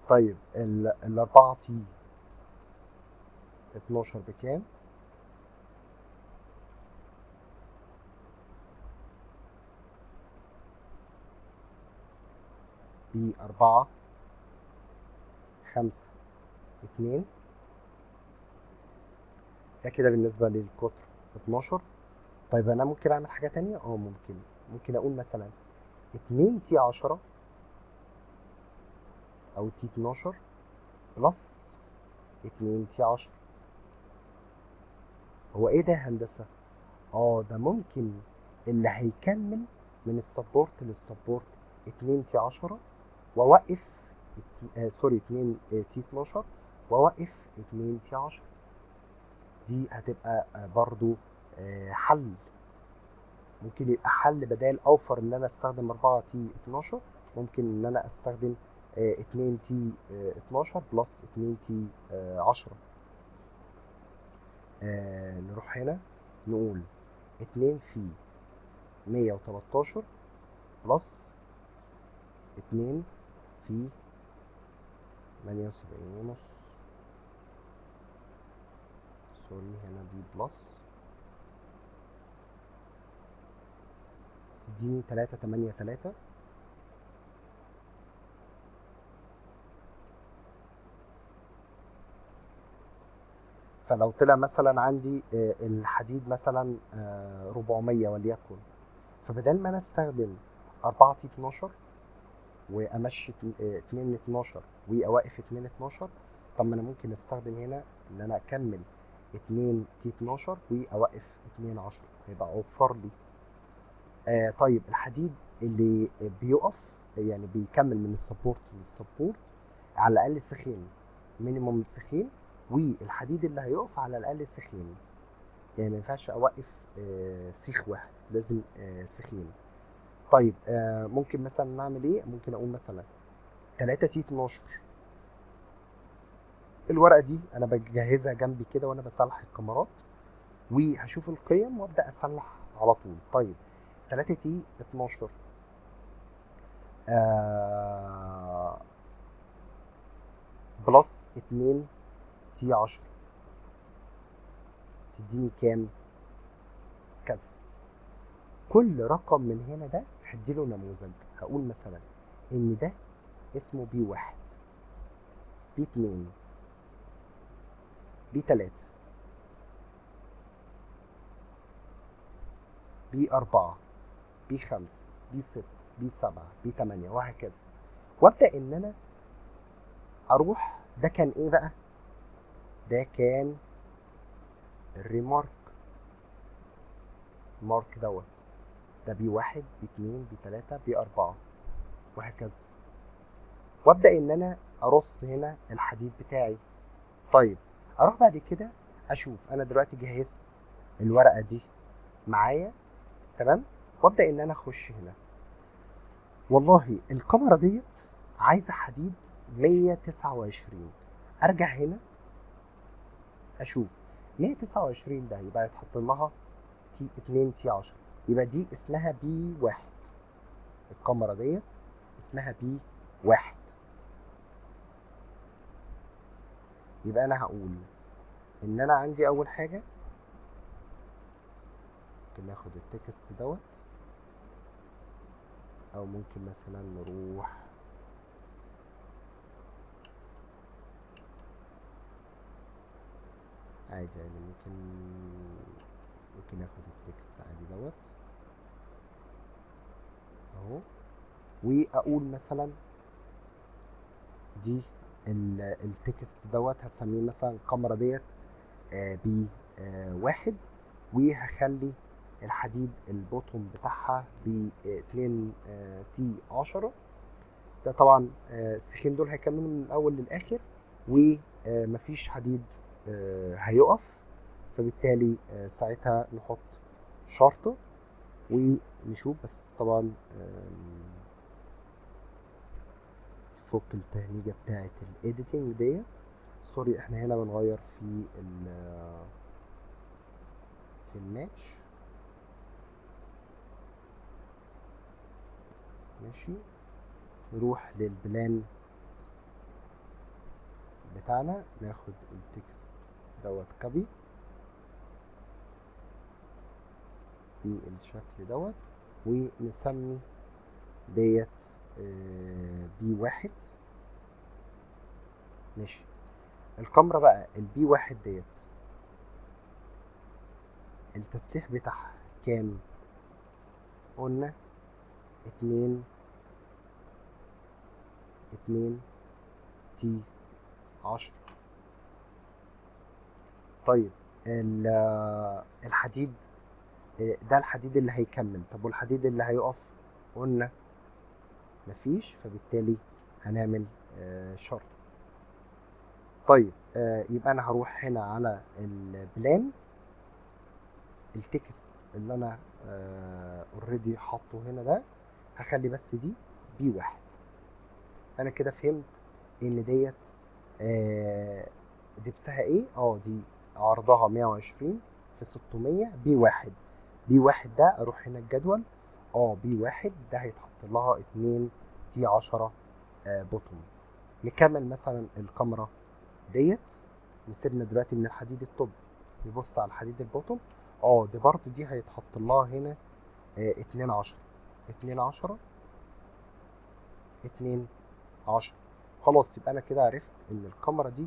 طيب الأربعة تي 12 بكام؟ ب4 5 2. ده كده بالنسبة للقطر 12. طيب انا ممكن اعمل حاجة تانية، ممكن اقول مثلا 2T10 او T12 بلس 2T10. هو ايه ده يا هندسة؟ ده ممكن اللي هيكمل من السبورت للسبورت 2T10 واوقف سوري 2T12 واوقف 2T10. دي هتبقى برضو حل. ممكن يبقى حل بدال اوفر ان انا استخدم 4T12. ممكن ان انا استخدم 2T12 بلس 2T10. نروح هنا نقول 2 في 113 بلس 2 في 78.5. سوري هنا دي بلس تديني 383. فلو طلع مثلا عندي الحديد مثلا 400 وليكن، فبدل ما انا استخدم 4T12 وامشي 212 واوقف 212، طب ما انا ممكن استخدم هنا ان انا اكمل 2T12 واوقف 210، هيبقى اوفر لي. طيب الحديد اللي بيقف يعني بيكمل من السبورت للسبورت على الاقل سخين، مينيموم سخين، والحديد اللي هيقف على الاقل سخين. يعني ما ينفعش اوقف سيخ واحد، لازم سخين. طيب ممكن مثلا نعمل ايه؟ ممكن اقول مثلا 3T12. الورقه دي انا بجهزها جنبي كده وانا بصلح الكاميرات، وهشوف القيم وابدا اصلح على طول. طيب 3T12 بلس 2T10 تديني كام؟ كذا. كل رقم من هنا ده هديله نموذج. هقول مثلا ان ده اسمه B1، B2، B3، B4، B5، B6، B7، B8 وهكذا. وابدا ان انا اروح. ده كان ايه بقى؟ ده كان الريمارك مارك دوت. ده B1، B2، B3، B4 وهكذا. وابدا ان انا ارص هنا الحديد بتاعي. طيب اروح بعد كده اشوف انا دلوقتي جهزت الورقه دي معايا تمام، وابدا ان انا اخش هنا. والله الكاميرا ديت عايزه حديد 129. ارجع هنا اشوف 129 ده يبقى يتحط لها T2T10، يبقى دي اسمها B1. الكاميرا ديت اسمها B1. يبقى انا هقول ان انا عندي اول حاجه ممكن ناخد التكست دوت، او ممكن مثلا نروح عادي يعني ممكن ناخد التكست عادي دوت اهو، واقول مثلا دي التكست دوت هسميه مثلا الكاميرا ديت B1، وهخلي الحديد البوتوم بتاعها ب2T10. ده طبعا السيخين دول هيكملوا من الاول للاخر، ومفيش حديد هيقف. فبالتالي ساعتها نحط شرطة ونشوف. بس طبعا تفك التهنيجة بتاعة الايديتنج ديت. سوري احنا هنا بنغير في الماتش. ماشي، نروح للبلان بتاعنا، ناخد التكست دوت كوبي بالشكل دوت، ونسمي ديت B1. ماشي. الكاميرا بقى الB1 ديت التسليح بتاعها كام؟ قلنا 2 T10. طيب الحديد ده الحديد اللي هيكمل. طب والحديد اللي هيقف؟ قلنا مفيش، فبالتالي هنعمل شرط. طيب يبقى انا هروح هنا على البلان، التكست اللي انا اوريدي حاطه هنا ده هخلي بس دي B1. انا كده فهمت ان ديت دبسها ايه. دي عرضها 120 في 600 B1. B1 ده اروح هنا الجدول، B1 ده هيتحط لها 2 T10 بوتوم. نكمل مثلا الكاميرا ديت، نسيبنا دلوقتي من الحديد التوب، نبص على الحديد البوتوم. دي برضو دي هيتحط لها هنا 210 210. خلاص، يبقى انا كده عرفت ان الكاميرا دي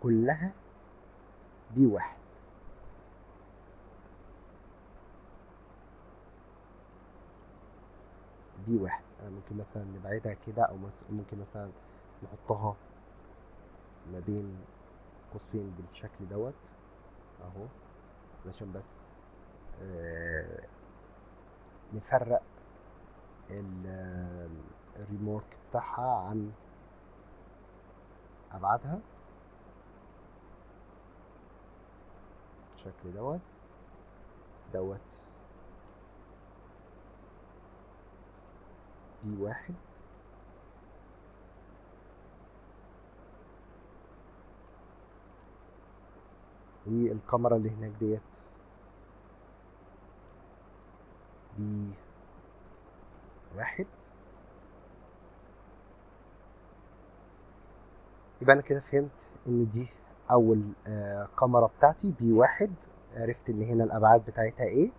كلها B1. ممكن مثلا نبعدها كده، او ممكن مثلا نحطها ما بين قوسين بالشكل دوت اهو، علشان بس نفرق الريمورك بتاعها عن ابعادها بالشكل دوت B1. والكاميرا اللي هناك ديت B1. يبقى انا كده فهمت ان دي اول كاميرا بتاعتي B1. عرفت ان هنا الابعاد بتاعتها ايه،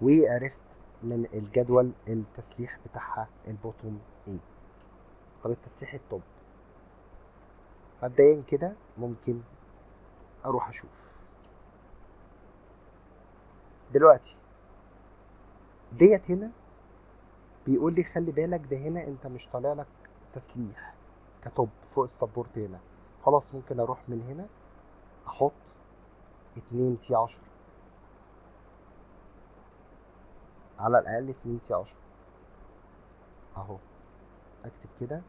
وعرفت من الجدول التسليح بتاعها البوتوم ايه. طب التسليح التوب مبدئيا كده ممكن اروح اشوف دلوقتي ديت هنا بيقول لي خلي بالك ده هنا انت مش طالع لك تسليح كتوب فوق السبورت هنا. خلاص، ممكن اروح من هنا احط 2 T10، على الاقل 2 T10 اهو. اكتب كده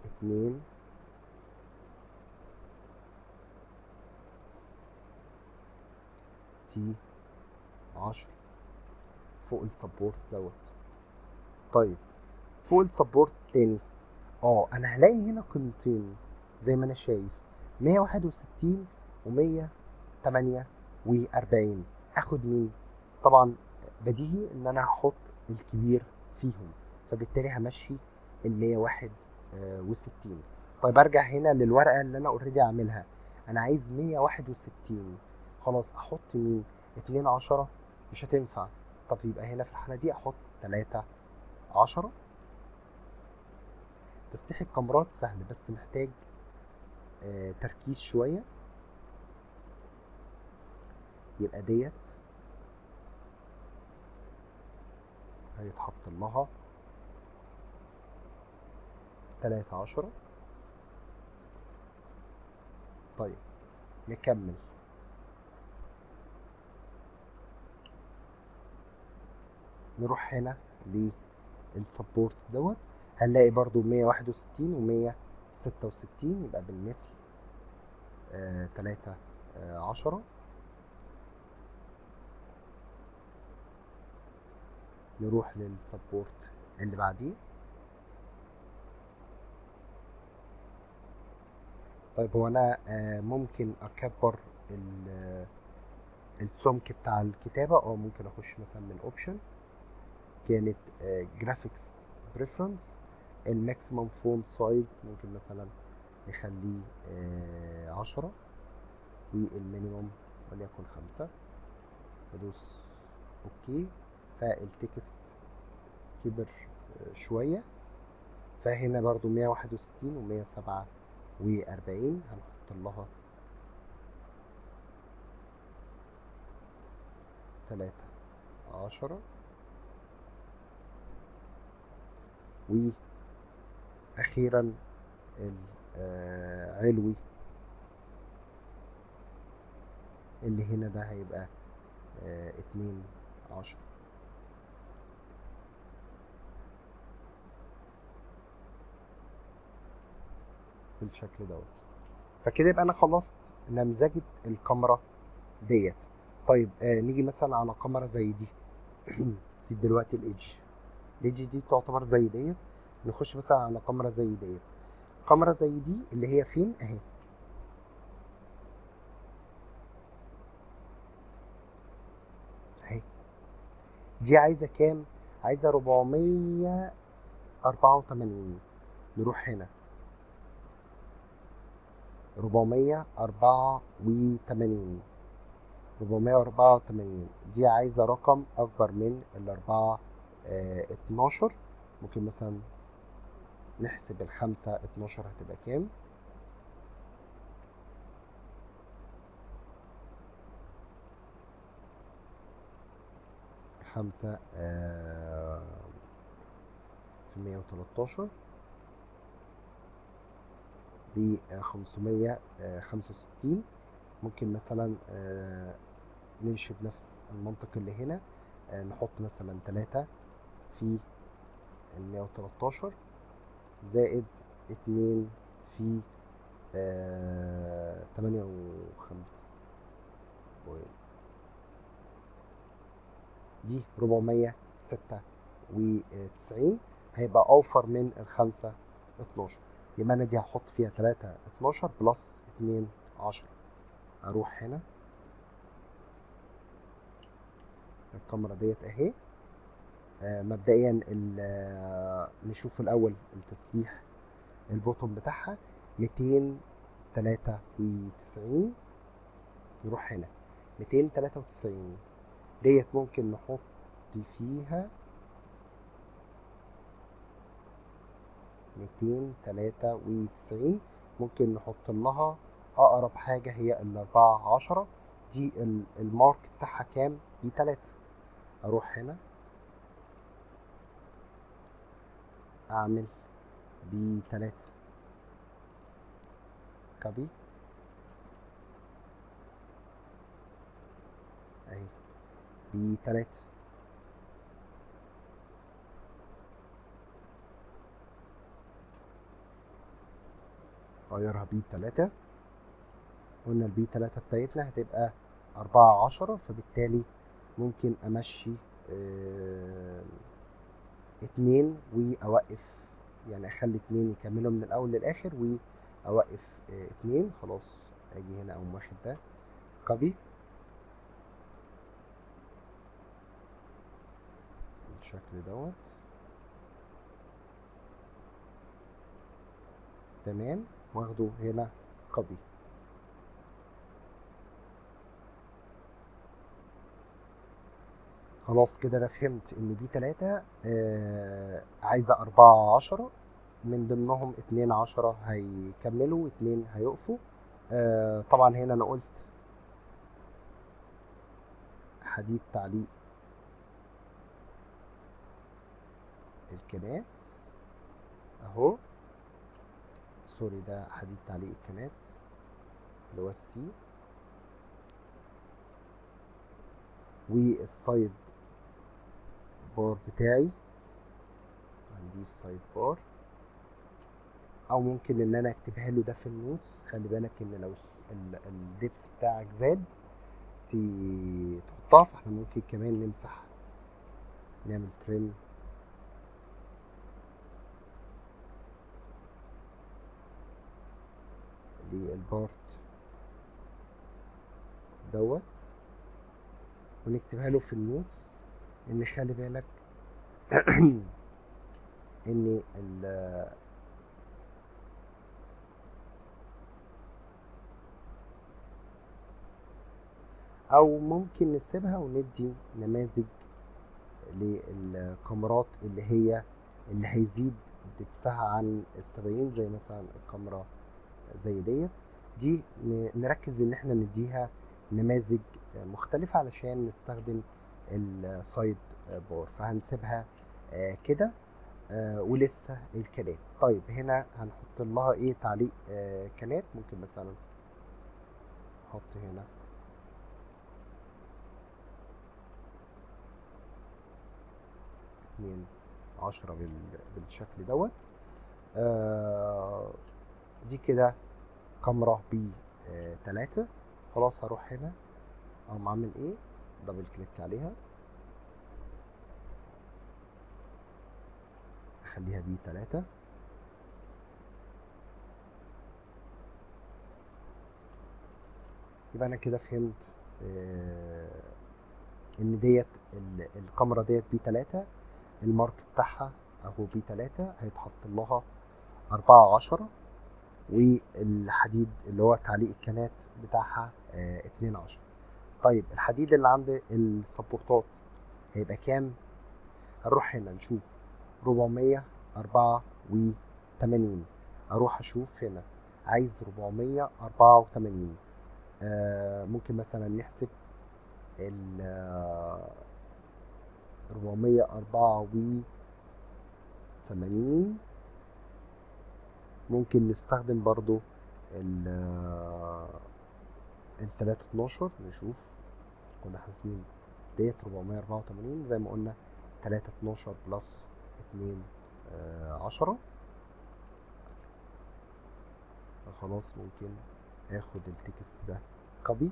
2 T10 فوق السبورت دوت. طيب فوق السبورت تاني انا هلاقي هنا قيمتين زي ما انا شايف، 161 و148. اخد مين؟ طبعا بديهي ان انا هحط الكبير فيهم، فبالتالي همشي ال 161. طيب ارجع هنا للورقه اللي انا اوريدي عاملها، انا عايز 161. خلاص احط مين؟ 2 10 مش هتنفع. طب يبقى هنا في الحاله دي احط 3 10. تسليح الكاميرات سهل بس محتاج تركيز شويه. يبقى ديت هيتحط لها 3 10. طيب نكمل. نروح هنا للسبورت دوت، هنلاقي برضو 161 و166، يبقى بالمثل 3 10. نروح للسبورت اللي بعديه. طيب هو انا ممكن اكبر السمك بتاع الكتابة، ممكن اخش مثلا من اوبشن، كانت جرافيكس بريفرنس، الماكسيمم فونت سايز ممكن مثلا نخليه 10، والمينيموم وليكن 5. بدوس اوكي، فالتكست كبر شوية. فهنا برضو 161 و147 هنحط لها 13. وأخيرا العلوي اللي هنا ده هيبقى 12 بالشكل دوت. فكده يبقى انا خلصت نمذجة الكاميرا ديت. طيب نيجي مثلا على كاميرا زي دي. سيب دلوقتي الايدج دي تعتبر زي ديت. نخش مثلا على كاميرا زي ديت. كاميرا زي دي اللي هي فين اهي، اهي دي عايزه كام؟ عايزه 484. نروح هنا 484 دي عايزه رقم اكبر من الاربعة 12. ممكن مثلا نحسب الخمسة 12 هتبقى كام؟ خمسة في 113 ب565. ممكن مثلا نمشي بنفس المنطق اللي هنا. نحط مثلا 3 في 113 زائد 2 في 58. دي 496 هيبقى اوفر من الخمسة 12. يبقى انا دي هحط فيها 3 12 بلس 2 10. اروح هنا الكاميرا ديت اهي. مبدئيا نشوف الاول التسليح البوتون بتاعها 293. نروح هنا 293 ديت ممكن نحط فيها 293. ممكن نحط لها اقرب حاجة هي ال14. دي المارك بتاعها كام؟ ب3. اروح هنا اعمل ب3 كوبي اهي ب3. غيرها ب3. قلنا الب3 بتاعتنا هتبقى 14. فبالتالي ممكن امشي 2 واوقف، يعني اخلي 2 يكملوا من الاول للاخر واوقف 2. خلاص اجي هنا اقوم واخد ده كوبي بالشكل دوت. تمام، واخده هنا كوبي. خلاص كده انا فهمت ان دي 3 عايزه 14. من ضمنهم 2 10 هيكملوا و2 هيقفوا. طبعا هنا انا قلت حديد تعليق الكنات اهو. سوري، ده حديد تعليق الكنات اللي هو السي. والسايد بار بتاعي عندي السايد بار، او ممكن ان انا اكتبها له ده في النوتس. خلي بالك ان لو الدبس بتاعك زاد تحطها. فاحنا ممكن كمان نمسح، نعمل تريم للبارت دوت ونكتبها له في النوتس ان خلي بالك ان او ممكن نسيبها وندي نماذج للكاميرات اللي هيزيد دبسها عن ال70، زي مثلا الكاميرا زي دي نركز ان احنا نديها نماذج مختلفة علشان نستخدم السايد بار. فهنسيبها كده. ولسه الكنات. طيب هنا هنحط لها ايه تعليق كنات. ممكن مثلا نحط هنا 2/10 بالشكل دوت. دي كده كاميرا ب3. خلاص هروح هنا اقوم عامل ايه، دبل كليك عليها، اخليها ب3. يبقى انا كده فهمت ان ديت الكاميرا ديت ب3. المارك بتاعها اهو ب3، هيتحط لها 4/10، والحديد اللي هو تعليق الكنات بتاعها 2/10. طيب الحديد اللي عند السبورتات هيبقى كام؟ هنروح هنا نشوف 484. اروح اشوف هنا عايز 484. ممكن مثلا نحسب ال 484. ممكن نستخدم برضو ال 3/12. نشوف كنا حاسبين ديت 484 زي ما قلنا 3/12 بلس 2/10. خلاص ممكن اخد التكست ده كوبي،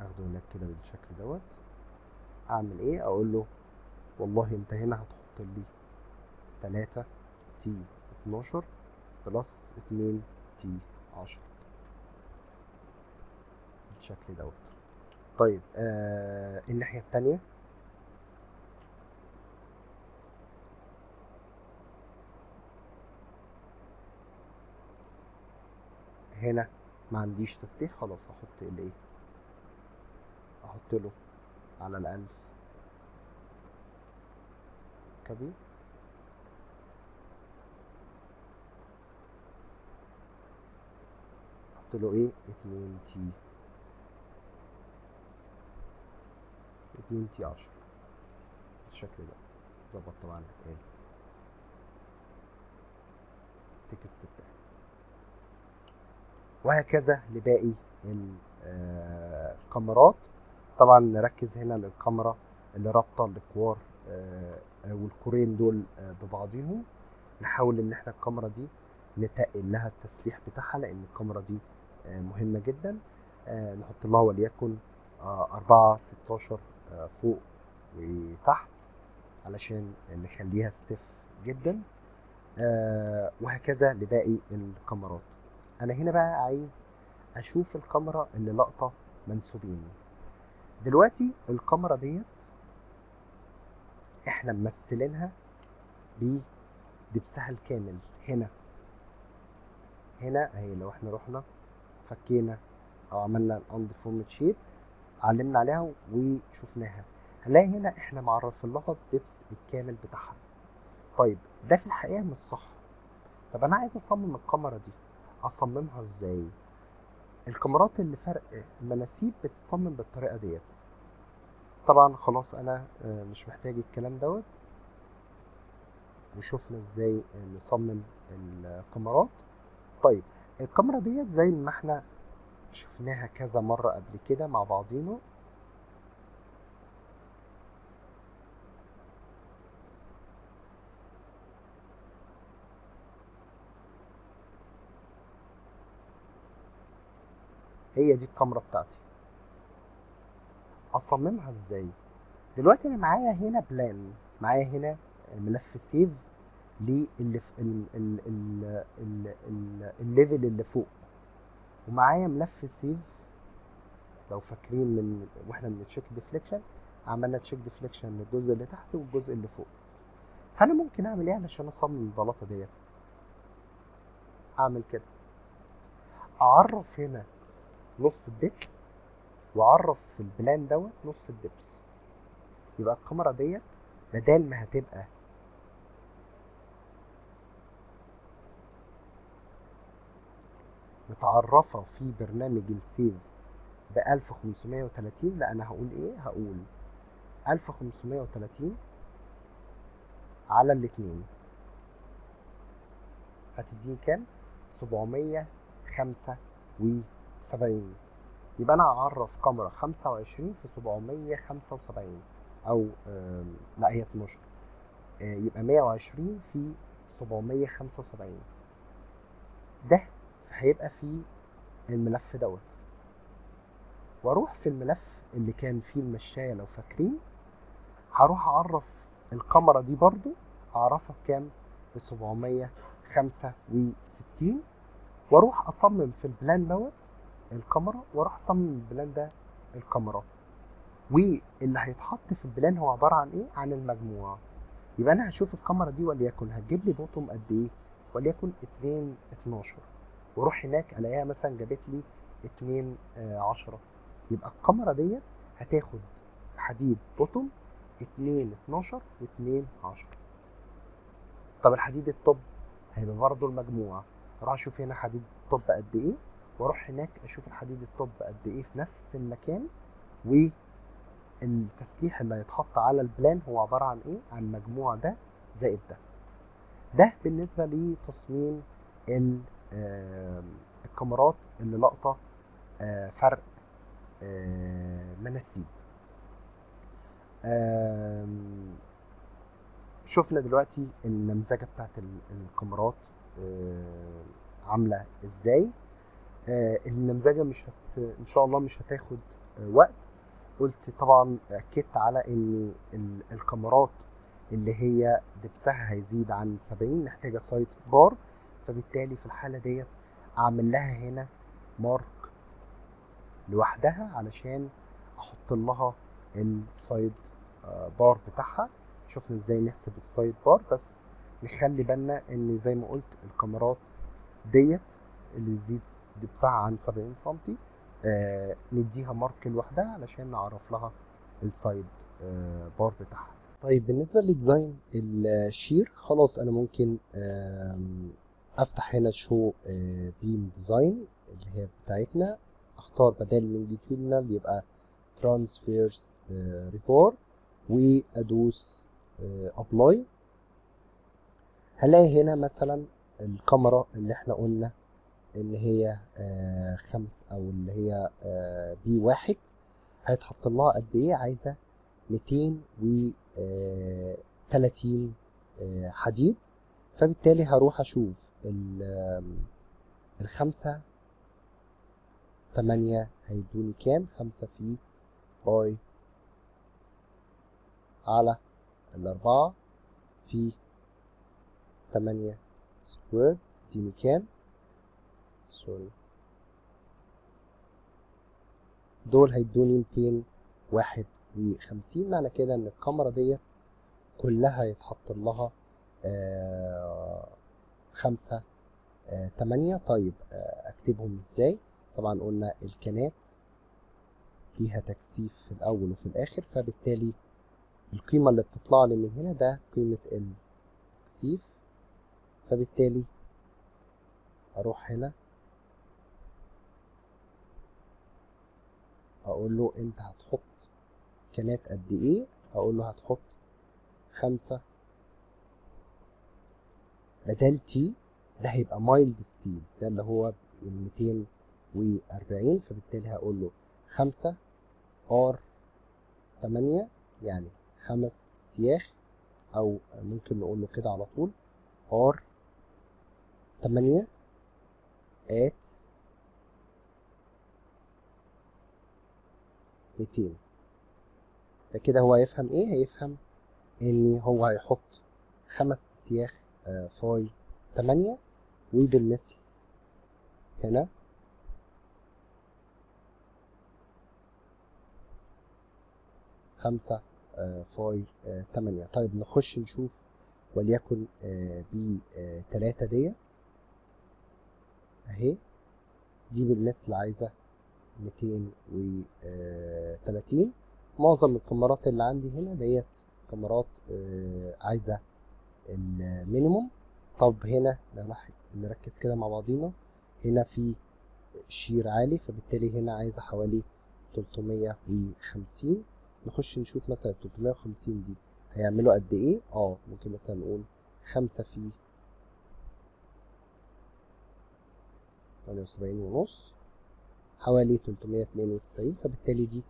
اخده هناك كده بالشكل دوت. اعمل ايه؟ اقول له والله انت هنا هتحط لي 3/12 بلس 2/10 بالشكل دوت. طيب الناحية التانية هنا ما عنديش تسليح، خلاص احط الايه، احط له على الاقل كبي. احط له ايه 2/10 بالشكل ده. ظبط طبعا التكست بتاعي، وهكذا لباقي الكاميرات. طبعا نركز هنا للكاميرا اللي رابطه الكوار والكورين دول ببعضهم. نحاول ان احنا الكاميرا دي نتقل لها التسليح بتاعها، لان الكاميرا دي مهمه جدا. نحط لها وليكن 4/16 فوق وتحت علشان نخليها ستيف جدا. وهكذا لباقي الكاميرات. انا هنا بقى عايز اشوف الكاميرا اللي لقطه منسوبين. دلوقتي الكاميرا ديت احنا ممثلينها بدبسها الكامل. هنا اهي، لو احنا رحنا فكينا او عملنا الاند فورمت شيب علمنا عليها وشفناها، هنلاقي هنا احنا معرفين لها الدبس الكامل بتاعها. طيب ده في الحقيقه مش صح. طب انا عايز اصمم الكاميرا دي، اصممها ازاي؟ الكاميرات اللي فرق مناسيب بتتصمم بالطريقه ديت. طبعا خلاص انا مش محتاج الكلام دوت، وشفنا ازاي نصمم الكاميرات. طيب الكاميرا ديت زي ما احنا شفناها كذا مرة قبل كده مع بعضينا. هي دي الكاميرا بتاعتي. اصممها ازاي؟ دلوقتي انا معايا هنا بلان، معايا هنا ملف سيف للي في الليفل اللي فوق، ومعايا ملف سيف. لو فاكرين من واحنا بنتشيك ديفليكشن، عملنا تشيك ديفليكشن للجزء اللي تحت والجزء اللي فوق. فانا ممكن اعمل ايه علشان اصمم البلاطه ديت؟ اعمل كده، اعرف هنا نص الدبس، واعرف في البلان دوت نص الدبس. يبقى الكاميرا ديت بدال ما هتبقى متعرفة في برنامج السيف ب1530، لا انا هقول ايه، هقول 1530 على الاتنين هتديني كام؟ 775. يبقى انا هعرف كاميرا 25 في 775، او لا هي 12، يبقى 120 في 775. ده هيبقى في الملف دوت. واروح في الملف اللي كان فيه المشاية لو فاكرين، هروح اعرف الكاميرا دي برضو، اعرفها بكام؟ ب 765. واروح اصمم في البلان دوت الكاميرا، واروح اصمم البلان ده الكاميرا. واللي هيتحط في البلان هو عبارة عن ايه؟ عن المجموعة. يبقى انا هشوف الكاميرا دي وليكن هتجيب لي بوتوم قد ايه، وليكن 2 12، واروح هناك الاقيها مثلا جابت لي 2 10. يبقى الكاميرا ديت هتاخد حديد بوتوم 2 12 و2 10. طب الحديد التوب هيبقى برضه المجموعة. اروح اشوف هنا حديد توب قد ايه، واروح هناك اشوف الحديد التوب قد ايه في نفس المكان. والتسليح اللي هيتحط على البلان هو عبارة عن ايه؟ عن مجموع ده زائد ده. ده بالنسبة لتصميم الكاميرات اللي لقطة فرق مناسيب. شفنا دلوقتي النمذجة بتاعت الكاميرات عاملة ازاي. النمذجة مش ان شاء الله مش هتاخد وقت. قلت طبعا اكدت على ان الكاميرات اللي هي دبسها هيزيد عن 70 محتاجة سايد بار، فبالتالي في الحالة ديت اعمل لها هنا مارك لوحدها علشان احط لها السايد بار بتاعها. شفنا ازاي نحسب السايد بار، بس نخلي بالنا ان زي ما قلت الكاميرات ديت اللي تزيد دبسها عن 70 سنتي نديها مارك لوحدها علشان نعرف لها السايد بار بتاعها. طيب بالنسبة لديزاين الشير، خلاص انا ممكن افتح هنا شو بيم ديزاين اللي هي بتاعتنا، اختار بدل اللونجيتيودنال يبقى ترانسفيرس ريبور، وادوس ابلاي. هلاقي هنا مثلا الكاميرا اللي احنا قلنا ان هي 5 او اللي هي B1 هيتحط لها قد ايه؟ عايزه 230 حديد. فبالتالي هروح اشوف الخمسة 8 هيدوني كام؟ 5 في باي على 4 في 8 سكوير يديني كام؟ سوري، دول هيدوني 251. معنى كده ان الكاميرا ديت كلها يتحط لها 5 8. طيب اكتبهم ازاي؟ طبعا قلنا الكانات ليها تكثيف في الاول وفي الاخر، فبالتالي القيمة اللي بتطلع لي من هنا ده قيمة التكثيف. فبالتالي اروح هنا اقول له انت هتحط كانات قد ايه؟ اقول له هتحط 5 بدل تي، ده هيبقى مايلد ستيل، ده اللي هو 240. فبالتالي هقول له 5 ار 8، يعني 5 سياخ، او ممكن نقول له كده على طول ار 8 ات 200. فكده هو هيفهم ايه؟ هيفهم ان هو هيحط 5 سياخ فاي 8، وبالمثل هنا 5 فاي 8. طيب نخش نشوف وليكن ب 3 ديت اهي، دي بالمثل عايزة 230. معظم الكاميرات اللي عندي هنا ديت كاميرات عايزة المينيموم. طب هنا لو نركز كده مع بعضينا، هنا في شير عالي، فبالتالي هنا عايزة حوالي 350. نخش نشوف مثلا 350 دي هيعملوا قد ايه. ممكن مثلا نقول 5 في 78.5، حوالي 392. فبالتالي دي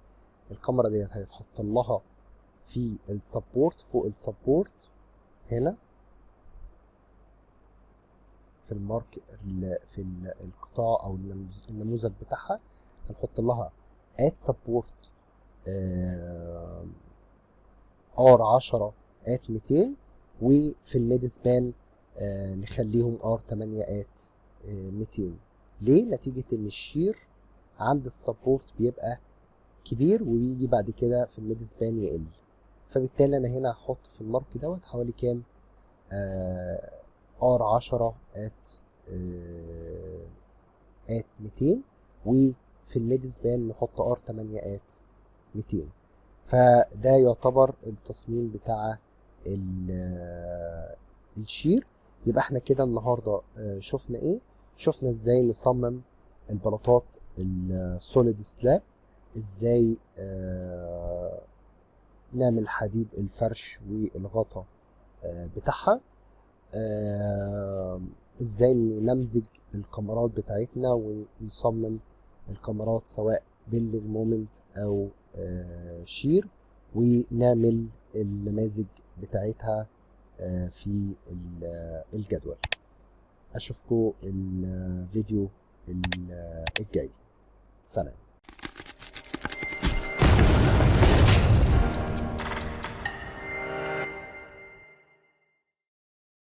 الكاميرا ديت هيتحط لها في السبورت، فوق السبورت هنا في المارك في القطاع او النموذج بتاعها، هنحط لها ات سبورت R10 ات 200، وفي الميد سبان نخليهم R8 ات 200. ليه؟ نتيجة ان الشير عند السبورت بيبقى كبير وبيجي بعد كده في الميد سبان يقل. فبالتالي انا هنا هحط في المارك دوت حوالي كام؟ R10 ات 200، وفي الميد سبان نحط R8 ات 200. فده يعتبر التصميم بتاع الشير. يبقى احنا كده النهارده شفنا ايه؟ شفنا ازاي نصمم البلاطات السوليد سلاب، ازاي نعمل حديد الفرش والغطا بتاعها، ازاي نمزج الكاميرات بتاعتنا ونصمم الكاميرات سواء بيلدينج مومنت او شير، ونعمل النماذج بتاعتها في الجدول. اشوفكم الفيديو الجاي. سلام.